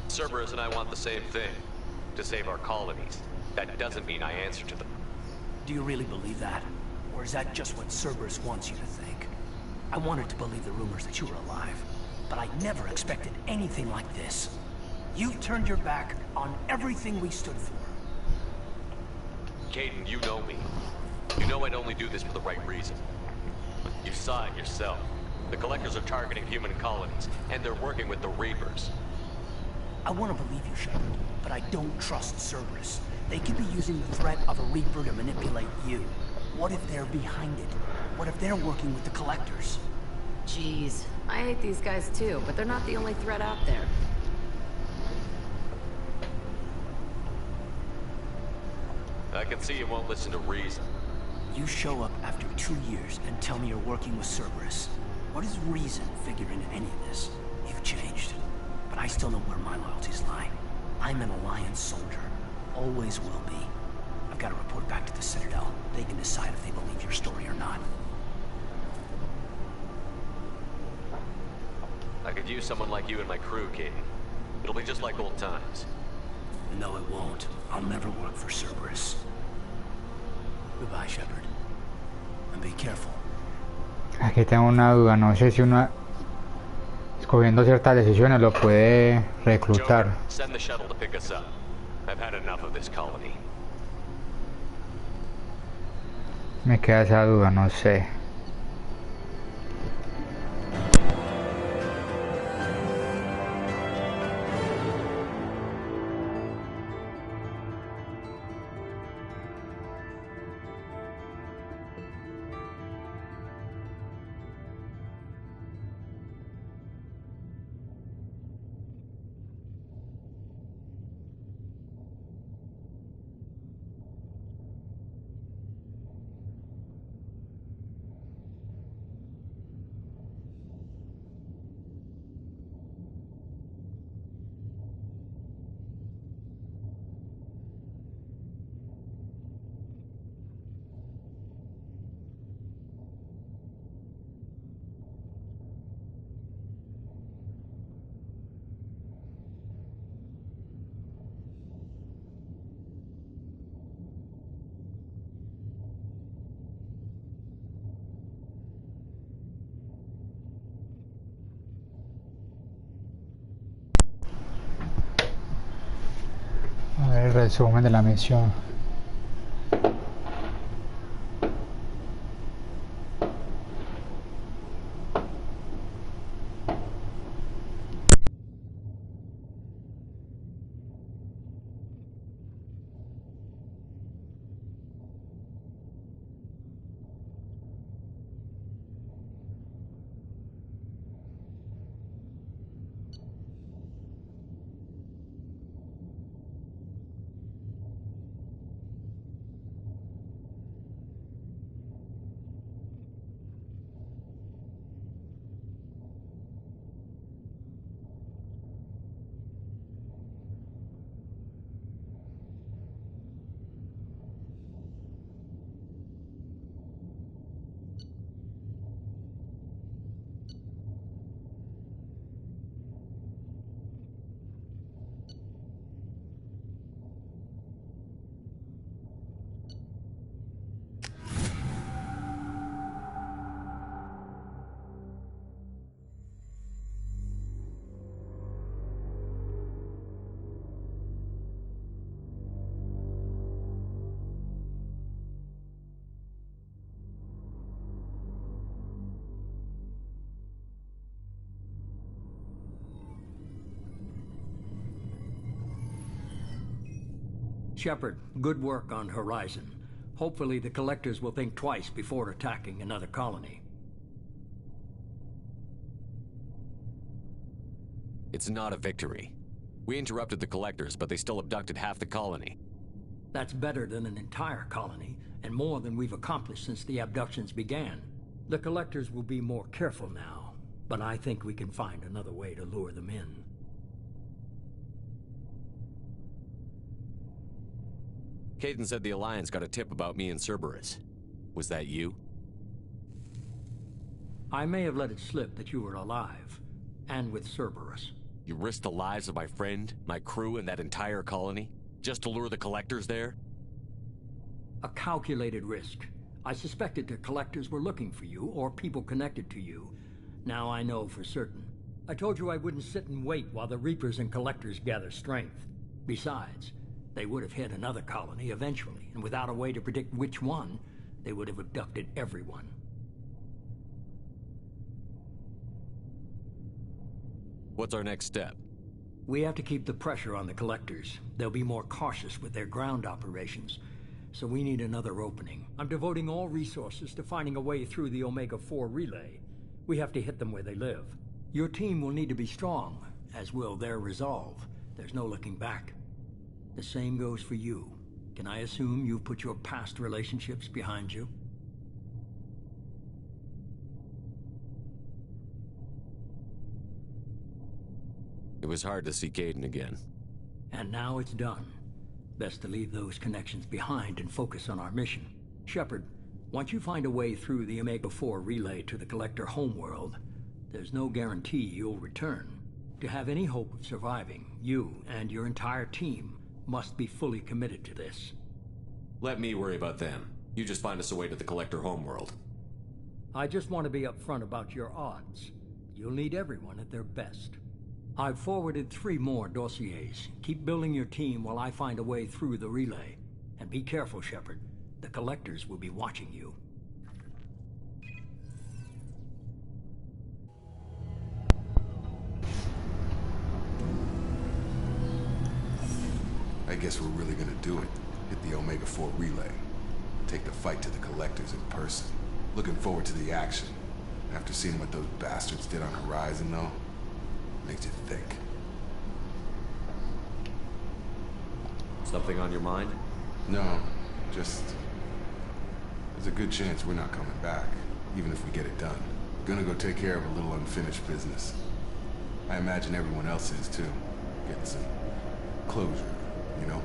S2: Cerberus and I want the same thing. To save our colonies. That doesn't mean I answer to them.
S10: Do you really believe that? Or is that just what Cerberus wants you to think? I wanted to believe the rumors that you were alive. But I never expected anything like this. You turned your back on everything we stood for.
S2: Kaidan, you know me. You know I'd only do this for the right reason. You saw it yourself. The Collectors are targeting human colonies, and they're working with the Reapers.
S10: I want to believe you, Shepard, but I don't trust Cerberus. They could be using the threat of a Reaper to manipulate you. What if they're behind it? What if they're working with the Collectors?
S5: Jeez, I hate these guys too, but they're not the only threat out there.
S2: I can see you won't listen to reason.
S10: You show up after 2 years and tell me you're working with Cerberus. What does reason figure into any of this? You've changed. But I still know where my loyalties lie. I'm an Alliance soldier. Always will be. I've got to report back to the Citadel. They can decide if they believe your story or not.
S2: I could use someone like you in my crew, Kaidan. It'll be just like old times.
S10: No, it won't. I'll never work for Cerberus. Goodbye, Shepard. I'm be careful.
S1: Aquí tengo una duda, no sé si uno escogiendo ciertas decisiones lo puede reclutar.
S2: Joker, send the shuttle to pick us up. I've had enough of this colony.
S1: Me queda esa duda, no sé. A ver el resumen de la misión.
S10: Shepard, good work on Horizon. Hopefully the Collectors will think twice before attacking another colony.
S2: It's not a victory. We interrupted the Collectors, but they still abducted half the colony.
S10: That's better than an entire colony, and more than we've accomplished since the abductions began. The Collectors will be more careful now, but I think we can find another way to lure them in.
S2: Kaidan said the Alliance got a tip about me and Cerberus. Was that you?
S10: I may have let it slip that you were alive, and with Cerberus.
S2: You risked the lives of my friend, my crew, and that entire colony? Just to lure the Collectors there?
S10: A calculated risk. I suspected the Collectors were looking for you, or people connected to you. Now I know for certain. I told you I wouldn't sit and wait while the Reapers and Collectors gather strength. Besides, they would have hit another colony eventually, and without a way to predict which one, they would have abducted everyone.
S2: What's our next step?
S10: We have to keep the pressure on the Collectors. They'll be more cautious with their ground operations, so we need another opening. I'm devoting all resources to finding a way through the Omega-4 relay. We have to hit them where they live. Your team will need to be strong, as will their resolve. There's no looking back. The same goes for you. Can I assume you've put your past relationships behind you?
S2: It was hard to see Kaidan again.
S10: And now it's done. Best to leave those connections behind and focus on our mission. Shepard, once you find a way through the Omega-4 relay to the Collector homeworld, there's no guarantee you'll return. To have any hope of surviving, you and your entire team must be fully committed to this.
S2: Let me worry about them. You just find us a way to the Collector homeworld.
S11: I just want to be upfront about your odds. You'll need everyone at their best. I've forwarded 3 more dossiers. Keep building your team while I find a way through the relay. And be careful, Shepard. The Collectors will be watching you.
S12: I guess we're really gonna do it. Hit the Omega-4 relay. Take the fight to the Collectors in person. Looking forward to the action. After seeing what those bastards did on Horizon, though, makes you think.
S2: Something on your mind?
S12: No, just... there's a good chance we're not coming back, even if we get it done. Gonna go take care of a little unfinished business. I imagine everyone else is, too. Getting some closure, you know?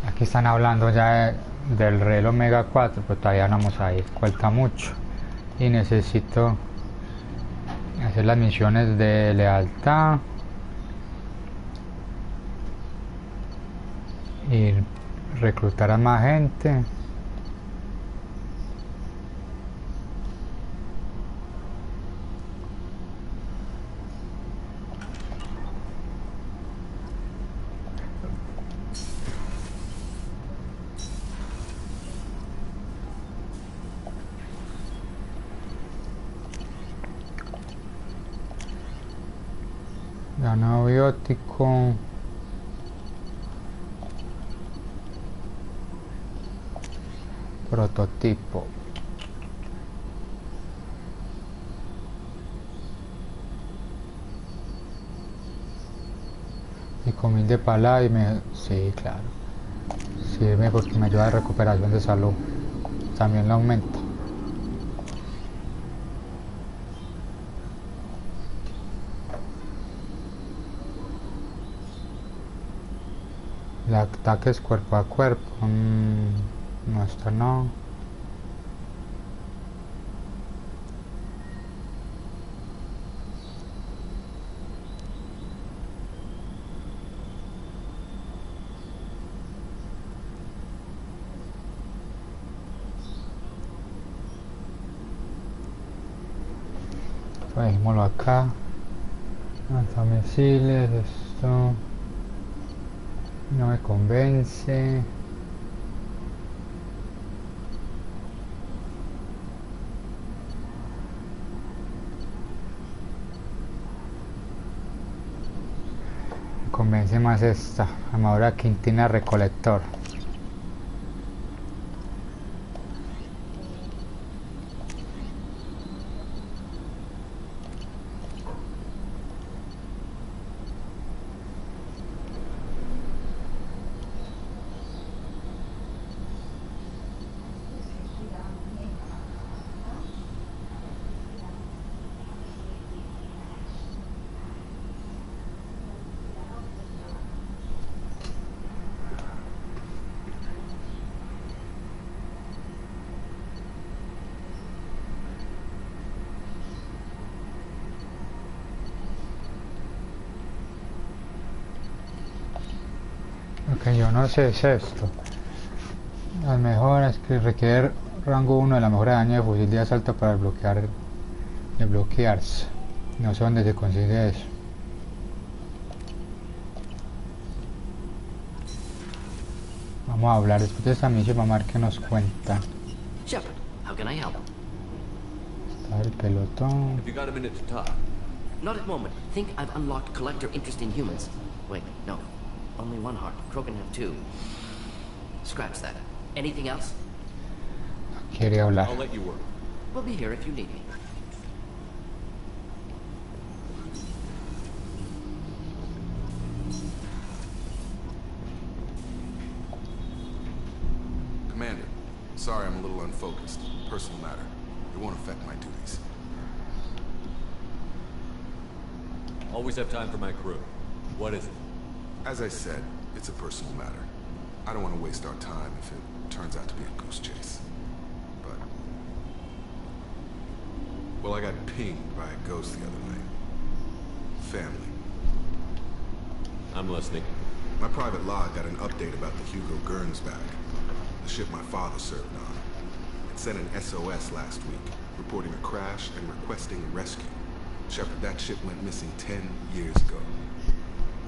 S1: Aquí están hablando ya del reloj Omega 4, pero todavía no vamos a ir, falta mucho. Y necesito hacer las misiones de lealtad. Y reclutar a más gente. Anabiótico. Prototipo. Y comil de pala y me... sí, claro. Sirve porque me ayuda a recuperación de salud. También lo aumenta. El ataque es cuerpo a cuerpo. No, esto no. Dejémoslo acá. Lanzamisiles, esto no me convence. Me convence más esta armadura Quintina Recolector. Lo que yo no sé es esto. Las mejoras que requiere rango 1 de la mejora de daño de fusil de asalto para desbloquearse. No sé dónde se consigue eso. Vamos a hablar después de esta misión, vamos a ver qué nos cuenta.
S3: Shepard, how can I help?
S1: Está el pelotón.
S2: Have you got a minute to talk?
S3: Not at the moment. Think I've unlocked collector interest in humans. Wait, no. Only one heart. Krogan have 2. Scratch that. Anything else?
S1: Quiere hablar.
S2: I'll let you work.
S3: We'll be here if you need me.
S12: Commander, sorry I'm a little unfocused. Personal matter. It won't affect my duties.
S2: Always have time for my crew. What is it?
S12: As I said, it's a personal matter. I don't want to waste our time if it turns out to be a goose chase. But... well, I got pinged by a ghost the other night. Family.
S2: I'm listening.
S12: My private log got an update about the Hugo Gernsback. The ship my father served on. It sent an SOS last week, reporting a crash and requesting rescue. Shepard, that ship went missing 10 years ago.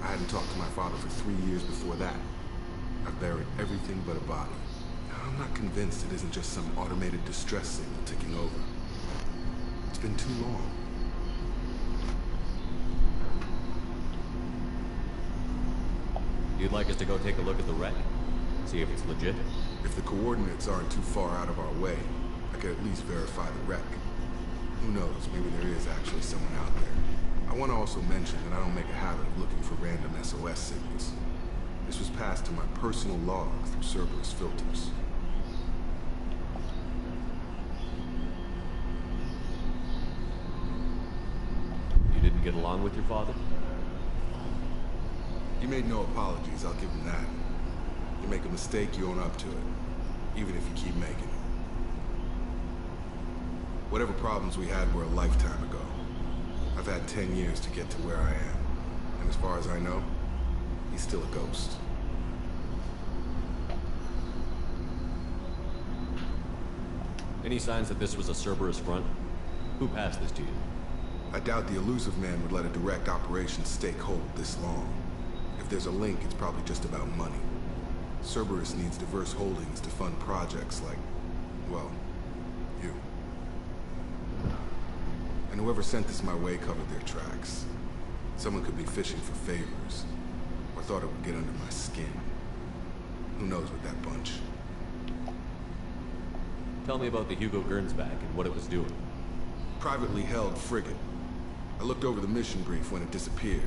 S12: I hadn't talked to my father for 3 years before that. I've buried everything but a body. I'm not convinced it isn't just some automated distress signal ticking over. It's been too long.
S2: You'd like us to go take a look at the wreck? See if it's legit?
S12: If the coordinates aren't too far out of our way, I could at least verify the wreck. Who knows, maybe there is actually someone out there. I want to also mention that I don't make a habit of looking for random SOS signals. This was passed to my personal log through Cerberus filters.
S2: You didn't get along with your father?
S12: He made no apologies, I'll give him that. You make a mistake, you own up to it. Even if you keep making it. Whatever problems we had were a lifetime ago. I've had 10 years to get to where I am. And as far as I know, he's still a ghost.
S2: Any signs that this was a Cerberus front? Who passed this to you?
S12: I doubt the Illusive Man would let a direct operation stake hold this long. If there's a link, it's probably just about money. Cerberus needs diverse holdings to fund projects like, well, you. And whoever sent this my way covered their tracks. Someone could be fishing for favors, or thought it would get under my skin. Who knows with that bunch?
S2: Tell me about the Hugo Gernsback and what it was doing.
S12: Privately held frigate. I looked over the mission brief when it disappeared.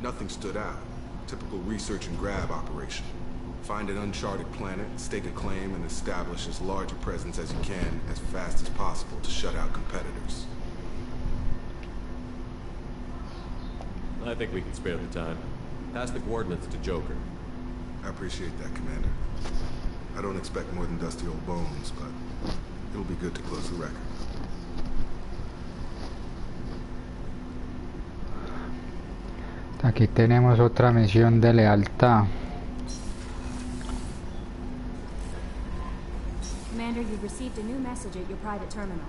S12: Nothing stood out. Typical research and grab operation. Find an uncharted planet, stake a claim, and establish as large a presence as you can as fast as possible to shut out competitors.
S2: I think we can spare the time. Pass the coordinates to Joker.
S12: I appreciate that, Commander. I don't expect more than dusty old bones, but it'll be good to close the record.
S1: Aquí tenemos otra misión de lealtad.
S13: Commander, you've received a new message at your private terminal.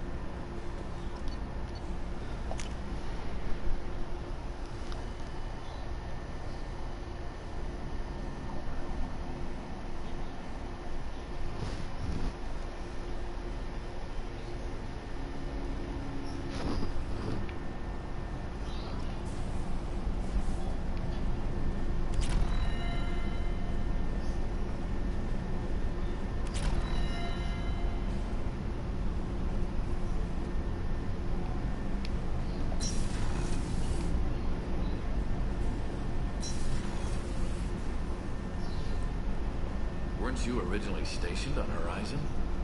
S14: Weren't you originally stationed on Horizon?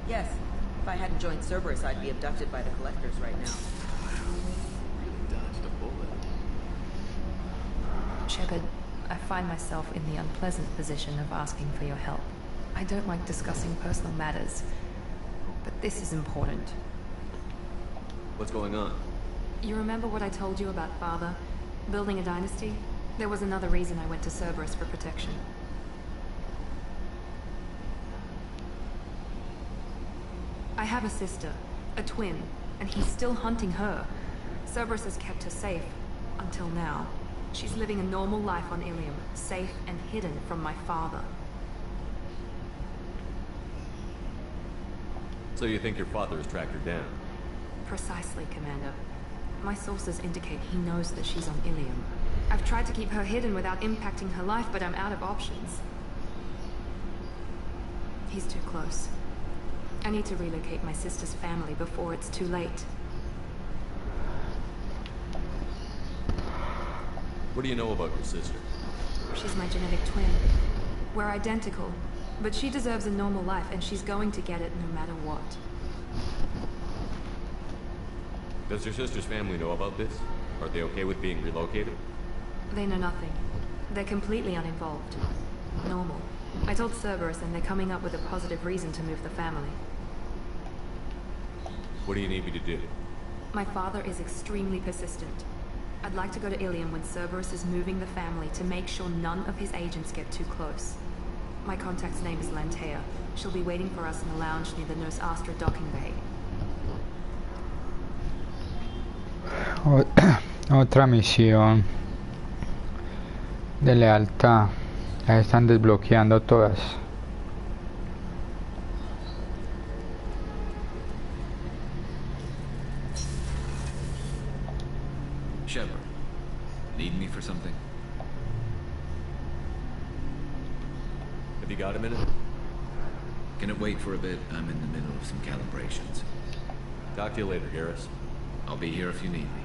S15: Yes. If I hadn't joined Cerberus, I'd be abducted by the Collectors right now.
S14: Really dodged a bullet.
S16: Shepard, I find myself in the unpleasant position of asking for your help. I don't like discussing personal matters, but this is important.
S2: What's going on?
S16: You remember what I told you about Father? Building a dynasty? There was another reason I went to Cerberus for protection. I have a sister, a twin, and he's still hunting her. Cerberus has kept her safe, until now. She's living a normal life on Ilium, safe and hidden from my father.
S2: So you think your father has tracked her down?
S16: Precisely, Commander. My sources indicate he knows that she's on Ilium. I've tried to keep her hidden without impacting her life, but I'm out of options. He's too close. I need to relocate my sister's family before it's too late.
S2: What do you know about your sister?
S16: She's my genetic twin. We're identical, but she deserves a normal life, and she's going to get it no matter what.
S2: Does your sister's family know about this? Are they okay with being relocated?
S16: They know nothing. They're completely uninvolved. Normal. I told Cerberus, and they're coming up with a positive reason to move the family.
S2: What do you need me to do?
S16: My father is extremely persistent. I'd like to go to Ilium when Cerberus is moving the family to make sure none of his agents get too close. My contact's name is Lantea. She'll be waiting for us in the lounge near the Nos Astra docking bay.
S1: Otra misión de lealtad. Ya están desbloqueando todas.
S14: Shepard, need me for something?
S2: Have you got a minute?
S14: Can it wait for a bit? I'm in the middle of some calibrations.
S2: Talk to you later, Garrus.
S14: I'll be here if you need me.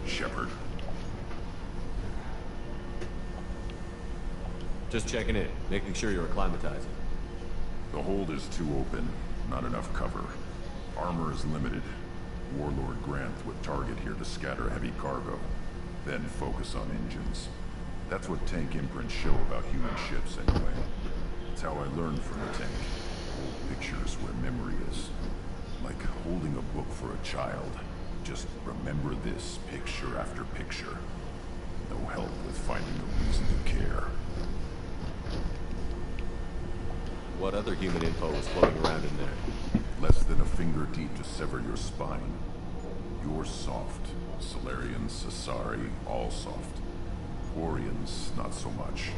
S4: Shepard.
S2: Just checking in, making sure you're acclimatizing.
S4: The hold is too open. Not enough cover. Armor is limited. Warlord Granth would target here to scatter heavy cargo. Then focus on engines. That's what tank imprints show about human ships anyway. It's how I learned from the tank. Old pictures where memory is. Like holding a book for a child. Just remember this picture after picture. No help with finding a reason to care.
S2: What other human info is floating around in there?
S4: Less than a finger deep to sever your spine. You're soft. Salarians, Sasari, all soft. Quarians, not so much.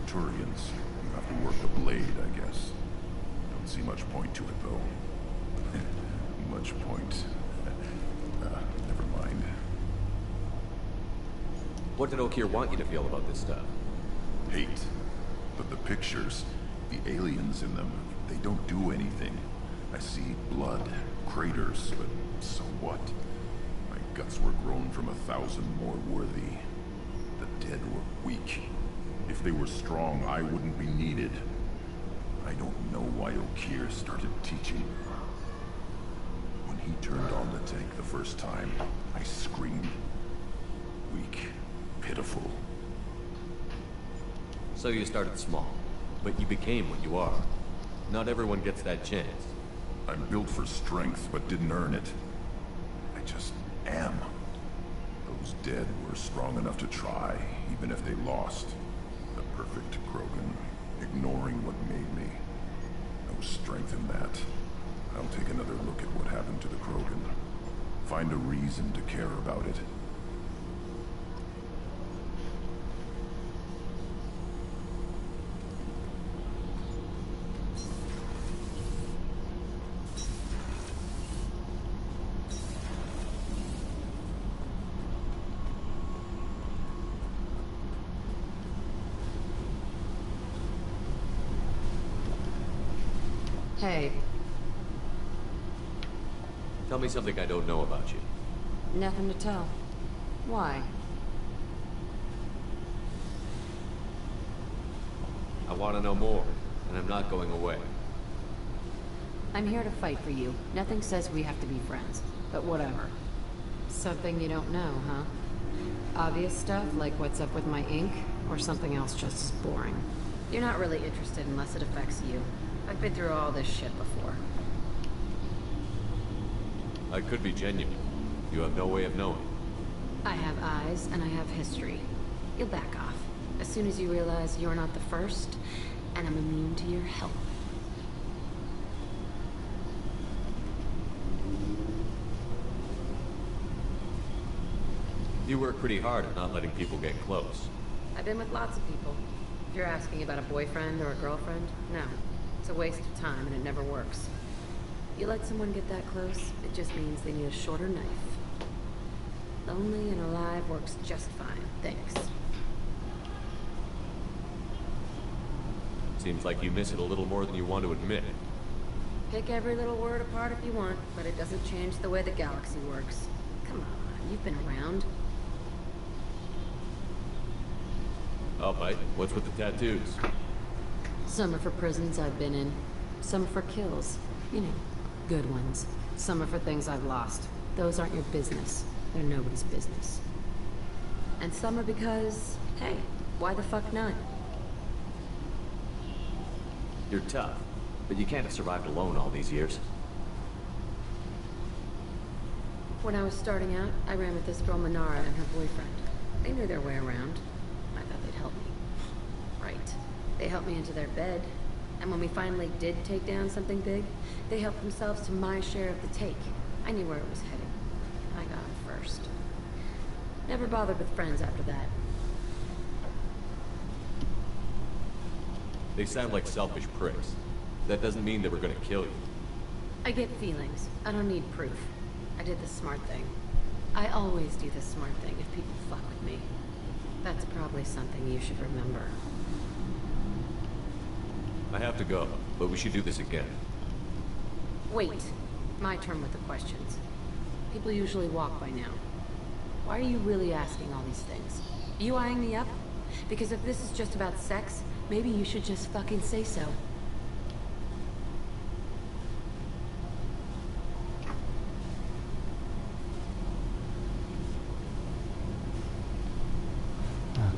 S4: Turians, you have to work the blade, I guess. Don't see much point to it, though. Much point. Never mind.
S2: What did Okeer want you to feel about this stuff?
S4: Hate. But the pictures, the aliens in them, they don't do anything. I see blood, craters, but so what? My guts were grown from 1,000 more worthy. The dead were weak. If they were strong, I wouldn't be needed. I don't know why Okeer started teaching. When he turned on the tank the first time, I screamed. Weak, pitiful.
S2: So you started small, but you became what you are. Not everyone gets that chance.
S4: I'm built for strength, but didn't earn it. I just am. Those dead were strong enough to try, even if they lost. The perfect Krogan, ignoring what made me. No strength in that. I'll take another look at what happened to the Krogan. Find a reason to care about it.
S5: Hey.
S2: Tell me something I don't know about you.
S5: Nothing to tell. Why?
S2: I want to know more, and I'm not going away.
S5: I'm here to fight for you. Nothing says we have to be friends, but whatever. Something you don't know, huh? Obvious stuff, like what's up with my ink, or something else just as boring. You're not really interested unless it affects you. I've been through all this shit before.
S2: I could be genuine. You have no way of knowing.
S5: I have eyes, and I have history. You'll back off. As soon as you realize you're not the first, and I'm immune to your help.
S2: You work pretty hard at not letting people get close.
S5: I've been with lots of people. If you're asking about a boyfriend or a girlfriend, no. It's a waste of time and it never works. You let someone get that close, it just means they need a shorter knife. Lonely and alive works just fine, thanks.
S2: Seems like you miss it a little more than you want to admit.
S5: Pick every little word apart if you want, but it doesn't change the way the galaxy works. Come on, you've been around.
S2: Oh, mate, what's with the tattoos?
S5: Some are for prisons I've been in. Some are for kills. You know, good ones. Some are for things I've lost. Those aren't your business. They're nobody's business. And some are because, hey, why the fuck not?
S2: You're tough, but you can't have survived alone all these years.
S5: When I was starting out, I ran with this girl Manara and her boyfriend. They knew their way around. I thought they'd help me. Right. They helped me into their bed. And when we finally did take down something big, they helped themselves to my share of the take. I knew where it was heading. I got it first. Never bothered with friends after that.
S2: They sound like selfish pricks. That doesn't mean they were gonna kill you.
S5: I get feelings. I don't need proof. I did the smart thing. I always do the smart thing if people fuck with me. That's probably something you should remember.
S2: I have to go, but we should do this again.
S5: Wait. My turn with the questions. People usually walk by now. Why are you really asking all these things? You eyeing me up? Because if this is just about sex, maybe you should just fucking say so.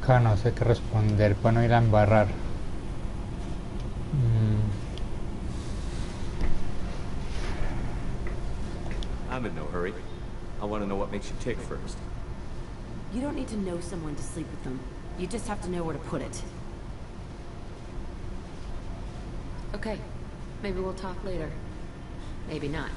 S1: Acá no sé qué responder para no ir a embarrar.
S2: I'm in no hurry. I want to know what makes you tick first.
S5: You don't need to know someone to sleep with them. You just have to know where to put it. Okay. Maybe we'll talk later. Maybe not.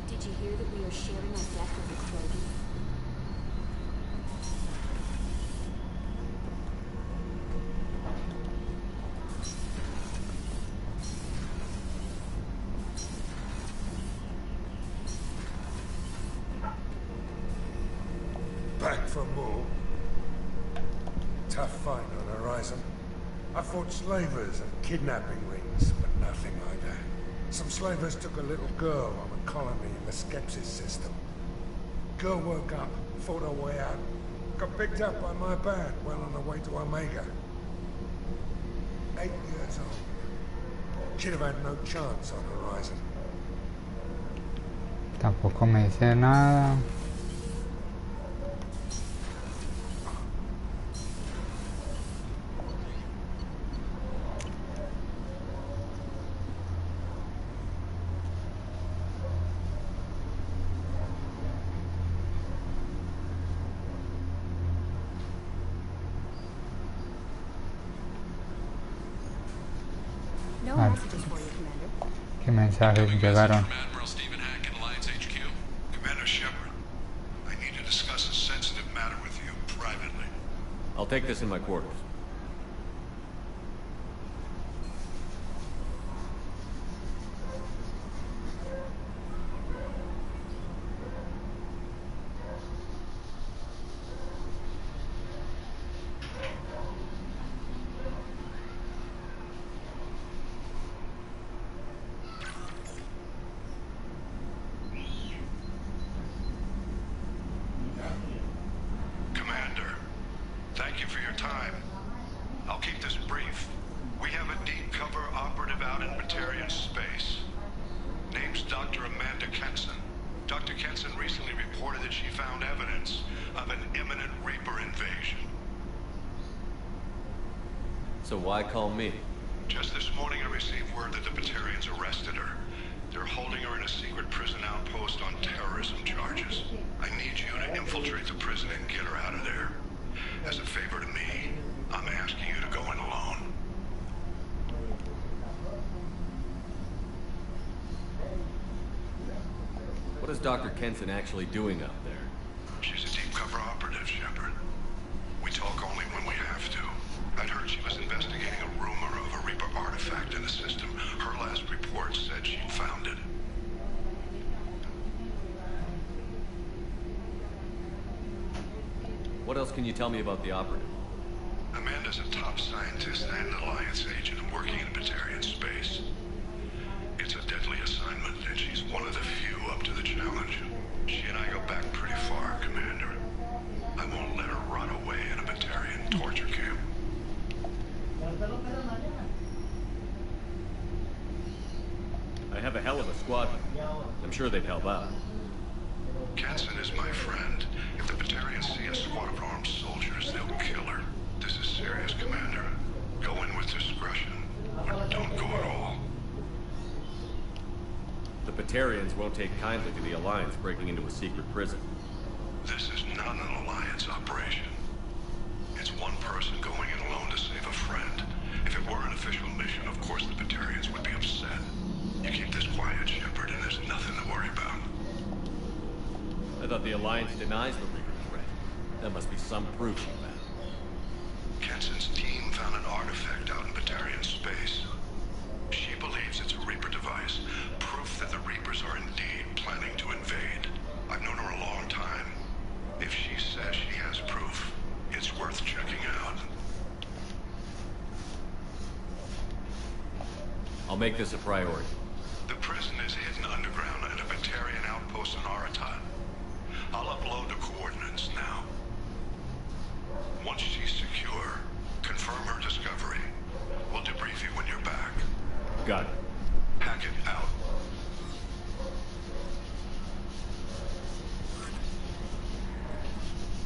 S13: Did you hear that we are sharing our death with the Krogan?
S17: Back for more. Tough fight on the horizon. I fought slavers and kidnapping rings, but nothing like that. Some slavers took a little girl on a colony in the Skepsis system. Girl woke up, fought her way out, got picked up by my band well on her way to Omega. 8 years old. She'd have had no chance on the horizon.
S1: Tampoco me dice nada.
S13: No messages for you, Commander.
S1: ¿Qué mensajes llegaron?
S18: Admiral Stephen Hack in Alliance HQ. Commander Shepard, I need to discuss a sensitive matter with you privately.
S2: I'll take this in my quarters.
S18: Commander, thank you for your time. I'll keep this brief. We have a deep cover operative out in Batarian space. Name's Dr. Amanda Kenson. Dr. Kenson recently reported that she found evidence of an imminent Reaper invasion.
S2: So why call me?
S18: Just this morning I received word that the Batarians arrested her. They're holding her in a secret prison outpost on terrorism charges. I need you to infiltrate the prison and get her out of there. As a favor to me, I'm asking you to go in alone.
S2: What is Dr. Kenson actually doing up there?
S18: She's a deep cover operative, Shepard. We talk only when we have to. I'd heard she was investigating a rumor of a Reaper artifact in the system. Her last report said she'd found it.
S2: What else can you tell me about the operative?
S18: Amanda's a top scientist and an Alliance agent working in Batarian space. It's a deadly assignment, and she's one of the few up to the challenge. She and I go back pretty far, Commander. I won't let her rot away in a Batarian torture camp.
S2: I have a hell of a squadron. I'm sure they'd help out.
S18: Kenson is my friend. If the Batarians see a squad of armed soldiers, they'll kill her. This is serious, Commander. Go in with discretion, or don't go at all.
S2: The Batarians won't take kindly to the Alliance breaking into a secret prison.
S18: This is not an Alliance operation. It's one person going in alone to save a friend. If it were an official mission, of course the Batarians would be upset. You keep this quiet, Shepard, and there's nothing to worry about.
S2: I thought the Alliance denies the Reaper threat. That must be some proof of that.
S18: Kenson's team found an artifact out in Batarian space. She believes it's a Reaper device, proof that the Reapers are indeed planning to invade. I've known her a long time. If she says she has proof, it's worth checking out.
S2: I'll make this a priority.
S18: The prison is hidden underground at a Batarian outpost on Aratat. I'll upload the coordinates now. Once she's secure, confirm her discovery. We'll debrief you when you're back.
S2: Got it.
S18: Hackett out.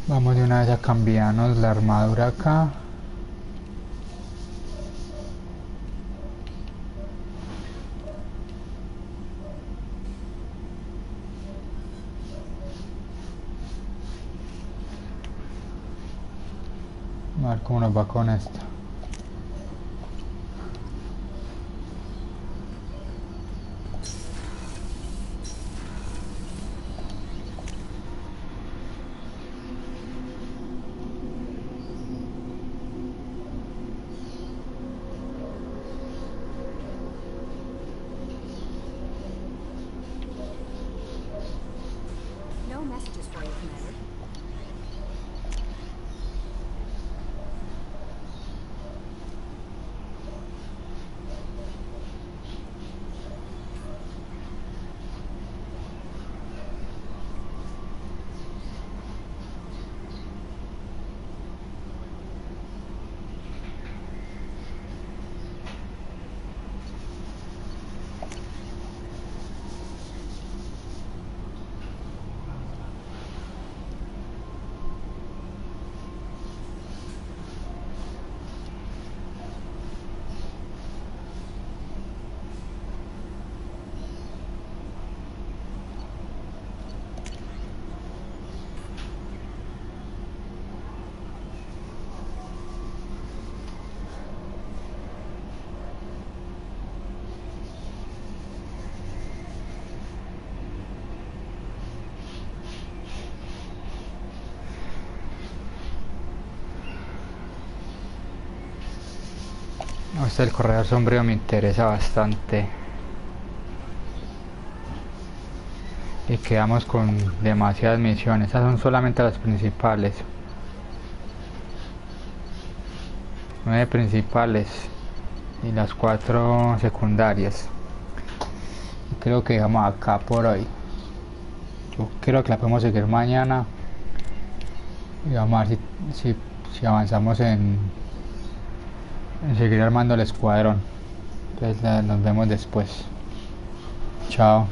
S1: Vamos de una vez a cambiarnos la armadura acá. A ver cómo nos va con esto.
S13: No messages for you, Commander. El corredor sombrío me interesa bastante y quedamos con demasiadas misiones. Estas son solamente las principales, 9 principales y las 4 secundarias. Y creo que dejamos acá por hoy. Yo creo que la podemos seguir mañana y vamos a ver si avanzamos en seguir armando el escuadrón. Entonces nos vemos después. Chao.